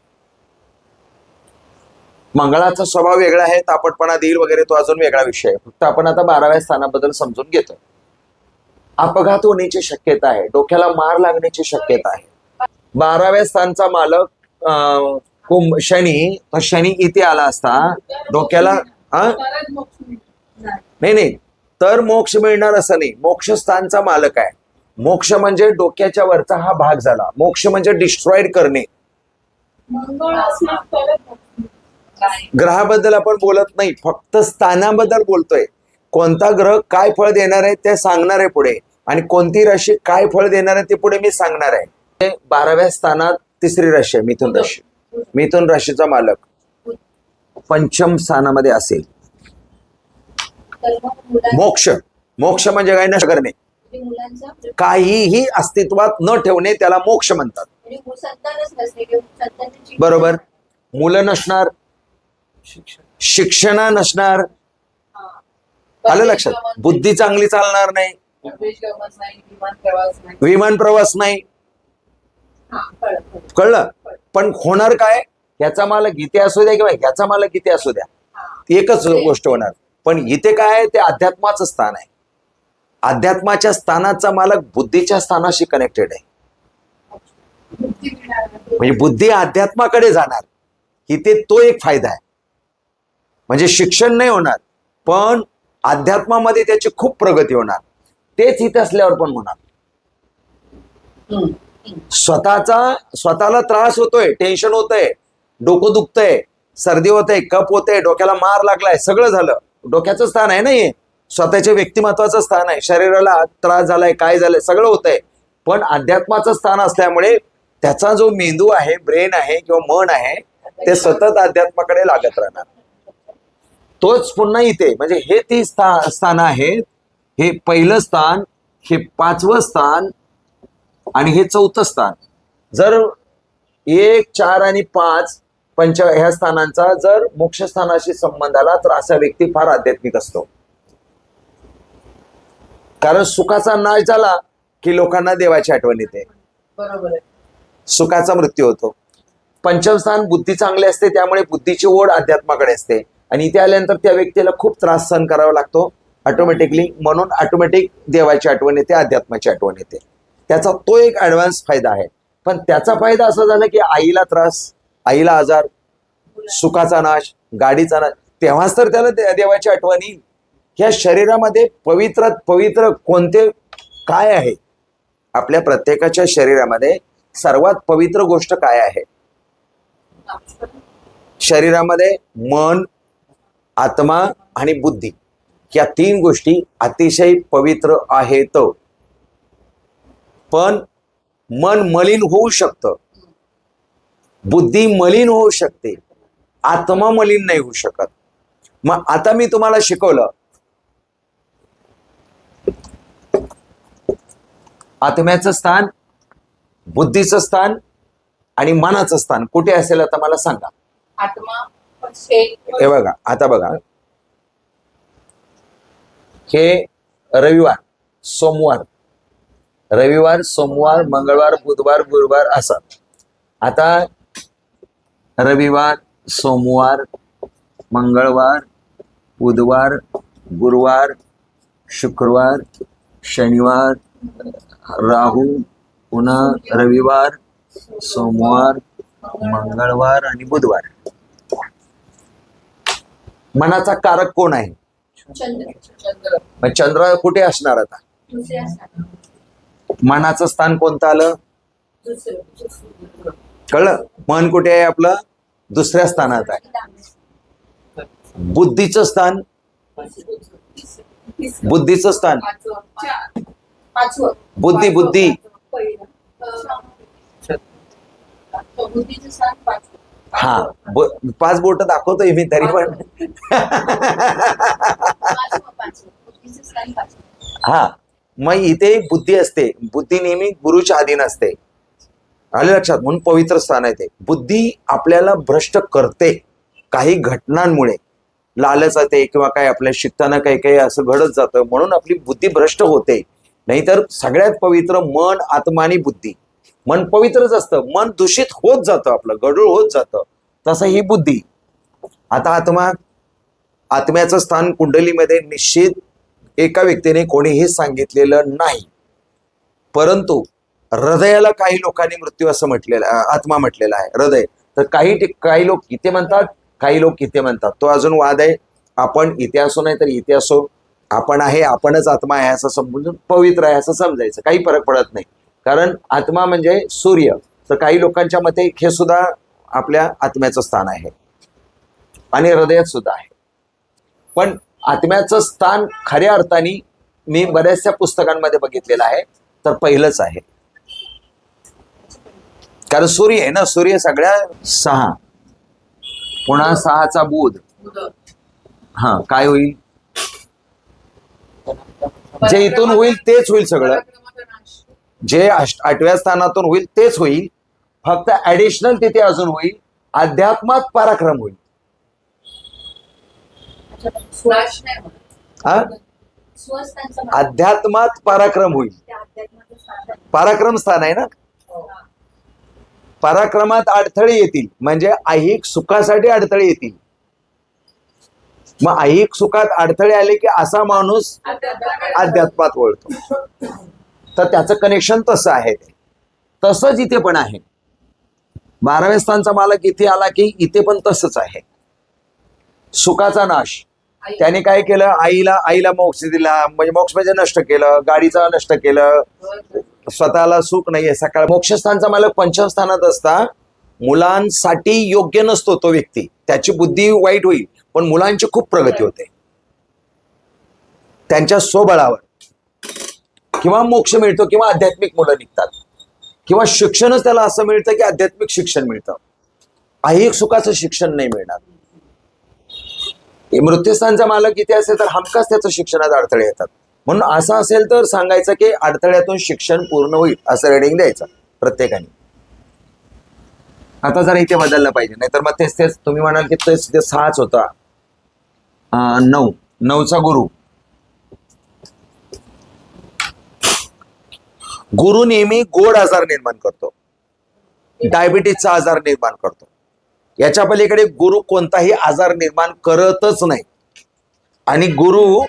मंगळाचा स्वभाव वेगळा आहे, तापटपणा देईल वगैरे, तो अजून वेगळा विषय आहे. फक्त आपण आता 12व्या स्थानाबद्दल समजून घेतो. अपघात होण्याची शक्यता आहे, डोक्याला मार लागण्याची शक्यता आहे. 12व्या स्थानचा मालक शनी, तर शनी इथे आला असता डोक्याला नाही तर मोक्ष मिळणार असं नाही. मोक्ष स्थानचा मालक आहे. मोक्ष म्हणजे डोक्याच्या वरचा हा भाग झाला. मोक्ष म्हणजे डिस्ट्रॉइड करणे. ग्रहाबद्दल आपण बोलत नाही, फक्त स्थानाबद्दल बोलतोय. कोणता ग्रह काय फळ देणार आहे ते सांगणार आहे पुढे, आणि कोणती राशी काय फळ देणार आहे ते पुढे मी सांगणार आहे. 12व्या स्थानात तिसरी राशी आहे मिथुन राशी. मिथुन राशीचा मालक पंचम स्थानामध्ये असेल. मोक्ष, मोक्ष म्हणजे काय? नष्ट करणे, काहीही अस्तित्वात न ठेवणे, त्याला मोक्ष म्हणतात. बरोबर. मुलं नसणार, शिक्षण नसणार, आलं लक्षात? बुद्धी चांगली चालणार नाही, विमान प्रवास नाही, हा, कळलं, कळलं. कळलं? पण होणार काय, ह्याचा मालक इथे असू द्या किंवा ह्याचा मालक इथे असू द्या, हा. ती एकच गोष्ट होणार. पण इथे काय आहे, ते अध्यात्माचं स्थान आहे. अध्यात्माच्या स्थानाचा मालक बुद्धीच्या स्थानाशी कनेक्टेड आहे. मुक्ती मिळणार. म्हणजे बुद्धी अध्यात्माकडे जाणार, इथे तो एक फायदा आहे. म्हणजे शिक्षण नाही होणार, पण अध्यात्मामध्ये त्याची खूप प्रगती होणार. तेच इथे असल्यावर पण होणार. हम्म. स्वतःला त्रास होतोय, टेन्शन होतंय, डोकं दुखतंय, सर्दी होते, कप होते, डोक्याला मार लागलाय, सगळं झालं. डोक्याचं स्थान आहे ना हे, स्वतःच्या व्यक्तिमत्वाचं स्थान आहे. शरीराला त्रास झालाय, काय झालंय, सगळं होतंय. पण अध्यात्माचं स्थान असल्यामुळे त्याचा जो मेंदू आहे, ब्रेन आहे किंवा मन आहे, ते सतत अध्यात्माकडे लागत राहणार. तोच पुन्हा इथे, म्हणजे हे ती स्थान आहेत. हे पहिलं स्थान, हे 5वं स्थान आणि हे 4थं स्थान. जर 1, 4 आणि 5 ह्या स्थानांचा जर मोक्ष स्थानाशी संबंध आला तर असा व्यक्ती फार आध्यात्मिक असतो. कारण सुखाचा नाश झाला की लोकांना देवाची आठवण येते, बरोबर आहे. सुखाचा मृत्यू होतो. 5मं स्थान बुद्धी चांगली असते, त्यामुळे बुद्धीची ओढ अध्यात्माकडे असते. आणि इथे आल्यानंतर त्या व्यक्तीला खूप त्रास सहन करावा लागतो ऑटोमॅटिकली, म्हणून ऑटोमॅटिक देवाची आठवण येते, अध्यात्माची आठवण येते. त्याचा तो एक ऍडव्हान्स फायदा आहे. पण त्याचा फायदा असा झाला की आईला त्रास, आईला आजार, सुखाचा नाश, गाडीचा नाश, तेव्हाच तर त्याला देवाची आठवण येईल. ह्या शरीरामध्ये पवित्रात पवित्र कोणते काय आहे? आपल्या प्रत्येकाच्या शरीरामध्ये सर्वात पवित्र गोष्ट काय आहे? शरीरामध्ये मन, आत्मा आणि बुद्धी, या 3 गोष्टी अतिशय पवित्र आहेत. पण मन मलिन होऊ शकतं, बुद्धी मलिन होऊ शकते, आत्मा मलिन नाही होऊ शकत. मग आता मी तुम्हाला शिकवलं, आत्म्याचं स्थान, बुद्धीचं स्थान आणि मनाचं स्थान कुठे असेल आता मला सांगा. आत्मा हे बघा, आता बघा, हे रविवार, सोमवार, मंगळवार, बुधवार, गुरुवार असं. आता रविवार, सोमवार, मंगळवार, बुधवार, गुरुवार, शुक्रवार, शनिवार, राहू, पुन्हा रविवार, सोमवार, मंगळवार आणि बुधवार. मनाचा कारक कोण आहे? चंद्र. मग चंद्र कुठे असणार आता? मनाचं स्थान कोणतं आलं? कळलं? मन कुठे आहे आपलं? दुसऱ्या स्थानात आहे. बुद्धीचं स्थान, बुद्धीचं स्थान, बुद्धी, बुद्धी, बुद्धीचं स्थान 5. हा 5 बोट दाखवतोय मी तरी पण. हा, मग इथे बुद्धी असते, बुद्धी नेहमी गुरुच्या अधीन असते. आले लक्षात? म्हणून पवित्र स्थान आहे ते. बुद्धी आपल्याला भ्रष्ट करते काही घटनांमुळे, लालच येते किंवा काय आपल्या शिकताना काही काही असं घडत जातं, म्हणून आपली बुद्धी भ्रष्ट होते. नाहीतर सगळ्यात पवित्र मन, आत्मा आणि बुद्धी. मन पवित्रच असतं, मन दूषित होत जातं, आपलं गढूळ होत जातं. तसं ही बुद्धी. आता आत्म्याचं स्थान कुंडलीमध्ये निश्चित एका व्यक्तीने कोणीही सांगितलेलं नाही, परंतु हृदयाला काही लोकांनी मृत्यू असं म्हटलेलं, आत्मा म्हटलेला आहे, हृदय. तर काही लोक इथे म्हणतात, काही लोक इथे म्हणतात. तो अजून वाद आहे. आपण इथे असो नाही तर इथे असो, आपण आहे, आपणच आत्मा आहे असं समजून पवित्र आहे असं समजायचं, काही फरक पडत नाही. कारण आत्मा म्हणजे सूर्य. तर काही लोकांच्या मते हे सुद्धा आपल्या आत्म्याचं स्थान आहे आणि हृदयात सुद्धा आहे. पण आत्म्याचं स्थान खऱ्या अर्थाने मी बऱ्याचशा पुस्तकांमध्ये बघितलेलं आहे, तर पहिलंच आहे. कारण सूर्य आहे ना, सूर्य सगळ्या 6, पुन्हा 6चा बुध, हा काय होईल? जे इथून होईल तेच होईल, सगळं जे 8व्या स्थानातून होईल तेच होईल. फक्त ऍडिशनल तिथे अजून होईल, अध्यात्मात पराक्रम होईल. अध्यात्मात पराक्रम होईल. पराक्रम स्थान आहे ना. पराक्रमात अडथळे येतील म्हणजे ऐहिक सुखासाठी अडथळे येतील. मग ऐहिक सुखात अडथळे आले की असा माणूस अध्यात्मात वळतो. तर त्याचं कनेक्शन तसं आहे. ते तसंच इथे पण आहे. 12व्या स्थानचा मालक इथे आला की इथे पण तसंच आहे. सुखाचा नाश. त्याने काय केलं, आईला मोक्ष दिला, म्हणजे मोक्ष म्हणजे नष्ट केलं, गाडीचं नष्ट केलं, स्वतःला सुख नाहीये. सकाळ मोक्षस्थानचा मालक पंचम स्थानात असता मुलांसाठी योग्य नसतो तो व्यक्ती. त्याची बुद्धी वाईट होईल पण मुलांची खूप प्रगती होते त्यांच्या स्वबळावर. किंवा मोक्ष मिळतो किंवा आध्यात्मिक मुलं निघतात किंवा शिक्षणच त्याला असं मिळतं की आध्यात्मिक शिक्षण मिळतं. ऐहिक सुखाचं शिक्षण नाही मिळणार. मृत्यूस्थानचा मालक इथे असेल तर हमखास त्याचं शिक्षणात अडथळे येतात. म्हणून असं असेल तर सांगायचं की अडथळ्यातून शिक्षण पूर्ण होईल असं रेडिंग द्यायचं प्रत्येकाने. आता जरा इथे बदललं पाहिजे, नाहीतर मग तेच तुम्ही म्हणाल की तेच 6च होता. 9चा गुरु. गुरु नेहमी गोड आजार निर्माण करतो, डायबिटीजचा आजार निर्माण करतो. याच्या पलीकडे गुरु कोणताही आजार निर्माण करतच नाही. आणि गुरु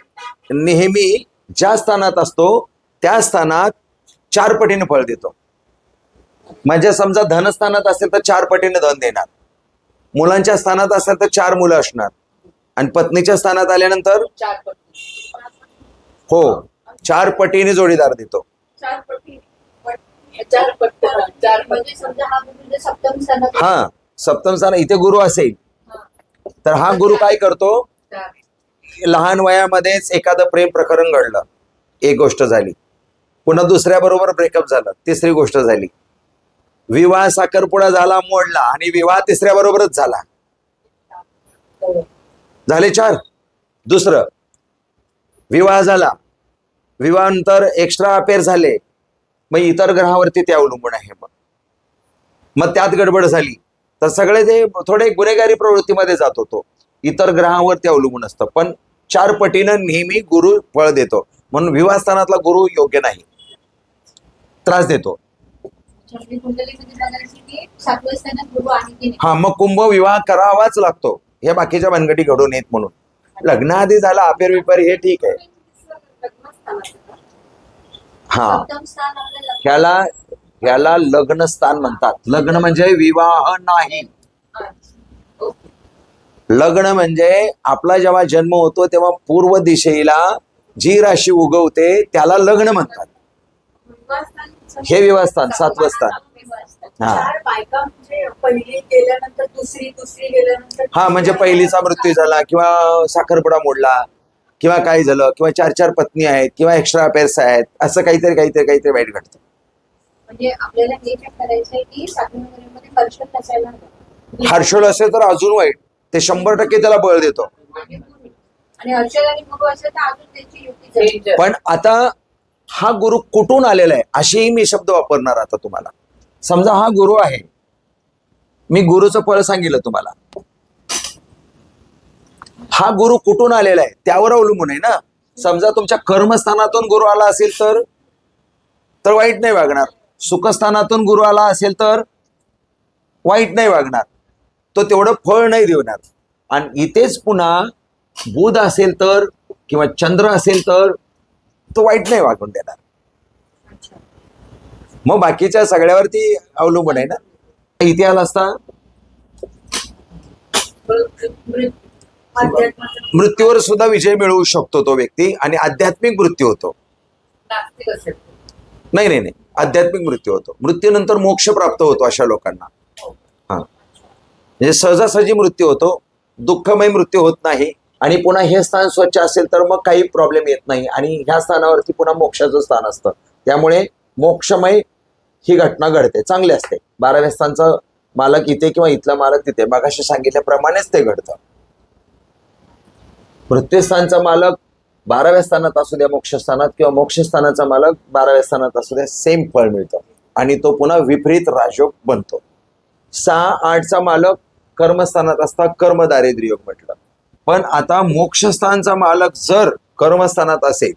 नेहमी ज्या स्थानात असतो त्या स्थानात 4 पटीने फळ देतो. म्हणजे समजा धनस्थानात असेल तर 4 पटीने धन देणार, मुलांच्या स्थानात असेल तर 4 मुलं असणार, आणि पत्नीच्या स्थानात आल्यानंतर 4 पट. हो 4 पटीने जोडीदार देतो. 4 पटी. 4 पट. 4 पट. म्हणजे समजा हा म्हणजे सप्तम स्थानात. हा सप्तम स्थान इथे गुरु असेल तर हा गुरु काय करतो, लहान वयामध्येच एखादं प्रेम प्रकरण घडलं, एक गोष्ट झाली, पुन्हा दुसऱ्या बरोबर ब्रेकअप झालं, तिसरी गोष्ट झाली, विवाह साखरपुडा झाला, मोडला, आणि विवाह तिसऱ्या बरोबरच झाला, झाले 4. दुसरं विवाह झाला, विवाहानंतर एक्स्ट्रा अफेअर झाले, मग इतर ग्रहावरती ते अवलंबून आहे. मग त्यात गडबड झाली तर सगळे ते थोडे गुन्हेगारी प्रवृत्तीमध्ये जात होतो. इतर ग्रहांवरती अवलंबून असतं. पण 4 पटीनं नेहमी गुरु फळ देतो. म्हणून विवाह स्थानातला गुरु योग्य नाही, त्रास देतो. हा मग कुंभ विवाह करावाच लागतो. हे बाकीच्या भानगडी घडून येत म्हणून. लग्नाआधी झाला अफेअर विफेअर हे ठीक आहे. हा ह्याला लग्न स्थान म्हणतात. लग्न म्हणजे विवाह नाही. लग्न म्हणजे आपला जेव्हा जन्म होतो तेव्हा पूर्व दिशेला जी राशी उगवते त्याला लग्न म्हणतात. हे विवाह स्थान 7वं स्थान. हा 4 बायका म्हणजे पहिली गेल्यानंतर दुसरी गेल्यानंतर. हा म्हणजे पहिलीचा मृत्यू झाला किंवा साखरपुडा मोडला किंवा काय झालं किंवा 4 पत्नी आहेत किंवा एक्स्ट्रा अफेअर्स आहेत, असं काहीतरी वाईट घडतं. म्हणजे आपल्याला हे चेक करायचंय की 7व्या महिन्यामध्ये हर्षल नसायला हवं. हर्षल असेल तर अजून वाईट. ते 100% त्याला बळ देतो. आणि हर्षल आणि गुरु असेल तर अजून त्यांची युक्ती झाली. पण आता हा गुरु कुठून आलेला आहे असेही मी शब्द वापरणार आता तुम्हाला. समजा हा गुरु आहे, मी गुरुचं फळ सांगितलं तुम्हाला. हा गुरु कुठून आलेला आहे त्यावर अवलंबून आहे ना. समजा तुमच्या कर्मस्थानातून गुरु आला असेल तर वाईट नाही वागणार. सुखस्थानातून गुरु आला असेल तर वाईट नाही वागणार. तो तेवढं फळ नाही देणार. आणि इथेच पुन्हा बुध असेल तर किंवा चंद्र असेल तर तो वाईट नाही वागून देणार. मग बाकीच्या सगळ्यावरती अवलंबून आहे ना. इथे आला असता मृत्यूवर सुद्धा विजय मिळवू शकतो तो व्यक्ती, आणि आध्यात्मिक मृत्यू होतो. नास्तिक असेल. नाही आध्यात्मिक मृत्यू होतो. मृत्यूनंतर मोक्ष प्राप्त होतो अशा लोकांना. हा म्हणजे सहजासहजी मृत्यू होतो, दुःखमय मृत्यू होत नाही. आणि पुन्हा हे स्थान स्वच्छ असेल तर मग काही प्रॉब्लेम येत नाही. आणि ह्या स्थानावरती पुन्हा मोक्षाचं स्थान असतं, त्यामुळे मोक्षमय ही घटना घडते, चांगली असते. 12व्या स्थानचा मालक इथे किंवा इथला मालक तिथे, मगाशी सांगितल्याप्रमाणेच ते घडतं. मृत्यूस्थानचा मालक 12व्या स्थानात असू द्या मोक्षस्थानात, किंवा मोक्षस्थानाचा मालक 12व्या स्थानात असू द्या, सेम फळ मिळतं. आणि तो पुन्हा विपरीत राजयोग बनतो. 6-8चा मालक कर्मस्थानात असता कर्म दारिद्र्य योग म्हटलं. पण आता मोक्षस्थानचा मालक जर कर्मस्थानात असेल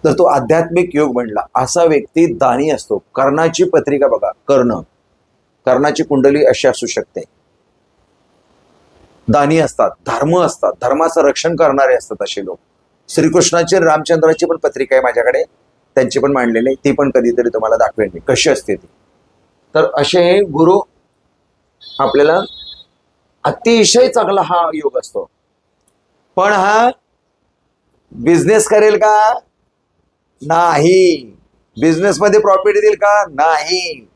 तर तो आध्यात्मिक योग बनला. असा व्यक्ती दानी असतो. कर्णाची पत्रिका बघा, कर्ण कर्णाची कुंडली अशी असू शकते. दानी असतात, धर्म असतात, धर्माचं रक्षण करणारे असतात असे लोक. श्रीकृष्णाची रामचंद्राची पण पत्रिका आहे माझ्याकडे, त्यांची पण मांडलेली आहे, ती पण कधीतरी तुम्हाला दाखवेन मी कशी असते ती. तर असे गुरु आपल्याला अतिशय चांगला हा योग असतो. पण हा बिझनेस करेल का? नाही. बिझनेस मध्ये प्रॉफिट देईल का? नाही.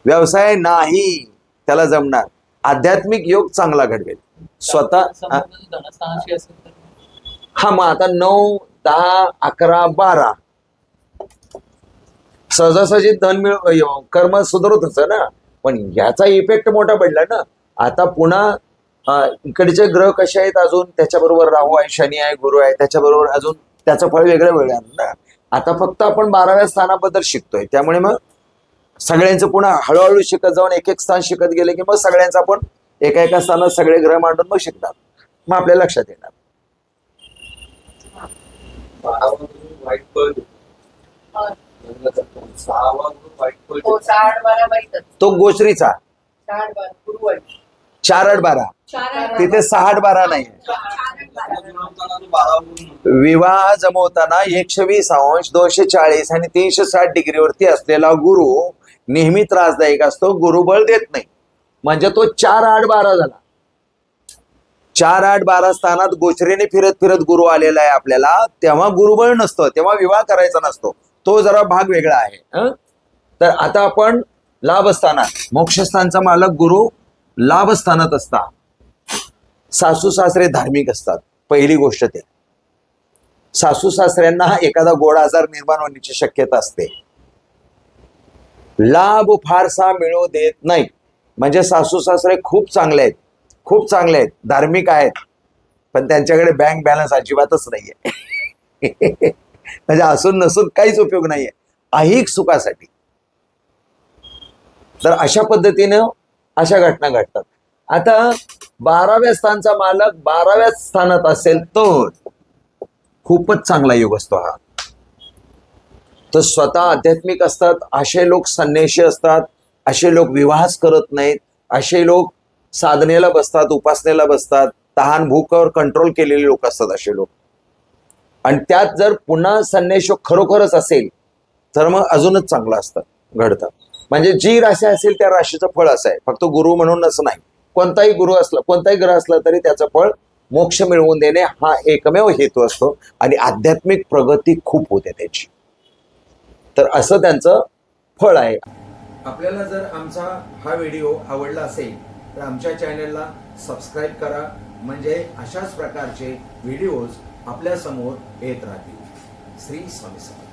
व्यवसाय नाही त्याला जमणार. आध्यात्मिक योग चांगला घडवेल स्वतः. धनस्थानाशी असेल तर हा मग आता 9, 10, 11, 12 सहजासहजी धन कर्म सुधारतच ना. पण याचा इफेक्ट मोठा पडला ना. आता पुन्हा इकडचे ग्रह कसे आहेत अजून, त्याच्याबरोबर राहू आहे, शनी आहे, गुरु आहे, त्याच्याबरोबर अजून त्याचं फळ वेगळं वेगळं आहे ना. आता फक्त आपण 12व्या स्थानाबद्दल शिकतोय, त्यामुळे मग सगळ्यांचं पुन्हा हळूहळू शिकत जाऊन एक एक स्थान शिकत गेले की मग सगळ्यांचं आपण एका एका स्थानात सगळे ग्रह मांडून मग शिकतात. मग आपल्या लक्षात येणार. 12 वाईट पळ हा. 6 वाईट पळ हो 6-8-12 वाईटच. तो गोचरीचा 6-8-12 गुरु वाईट. 4-8-12 तिथे 6-8-12 नाही. 12 विवाह जमवताना 120 अंश 240 आणि 360 डिग्रीवरती असलेला गुरु नेहमी त्रासदायक असतो. गुरुबळ देत नाही. म्हणजे तो 4-8-12 झाला. 4-8-12 स्थानात गोचरीने फिरत फिरत गुरु आलेला आहे आपल्याला, तेव्हा गुरुबळ नसतं, तेव्हा विवाह करायचा नसतो. तो जरा भाग वेगळा आहे. तर आता आपण लाभस्थानात, मोक्षस्थानचा मालक गुरु लाभस्थानात असता. सासू सासरे धार्मिक असतात. पहिली गोष्ट ते. सासू सासऱ्यांना एखादा गोड आजार निर्माण होण्याची शक्यता असते. लाभ फारसा मिळू देत नाही. म्हणजे सासू सासरे खूप चांगले आहेत, खूप चांगले आहेत, धार्मिक आहेत, पण त्यांच्याकडे बँक बॅलन्स अजिबातच नाहीये. म्हणजे असून नसून काहीच उपयोग नाहीये ऐहिक सुखासाठी. तर अशा पद्धतीनं अशा घटना घडतात. आता 12व्या स्थानचा मालक 12व्या स्थानात असेल तर खूपच चांगला योग असतो हा. तर स्वतः आध्यात्मिक असतात असे लोक संन्याशी असतात. असे लोक विवाहच करत नाहीत. असे लोक साधनेला बसतात, उपासनेला बसतात. तहान भूकावर कंट्रोल केलेले लोक असतात असे लोक. आणि त्यात जर पुन्हा संन्यास योग खरोखरच असेल तर मग अजूनच चांगलं असतं, घडतं. म्हणजे जी राशी असेल त्या राशीचं फळ असं आहे. फक्त गुरु म्हणूनच नाही, कोणताही गुरु असला, कोणताही ग्रह असला तरी त्याचं फळ मोक्ष मिळवून देणे हा एकमेव हेतू असतो. आणि आध्यात्मिक प्रगती खूप होते त्याची. तर असं त्यांचं फळ आहे. आपल्याला जर आमचा हा व्हिडिओ आवडला असेल तर आमच्या चॅनलला सबस्क्राईब करा. म्हणजे अशाच प्रकारचे व्हिडिओज आपल्या समोर येत राहतील. श्री स्वामी समर्थ.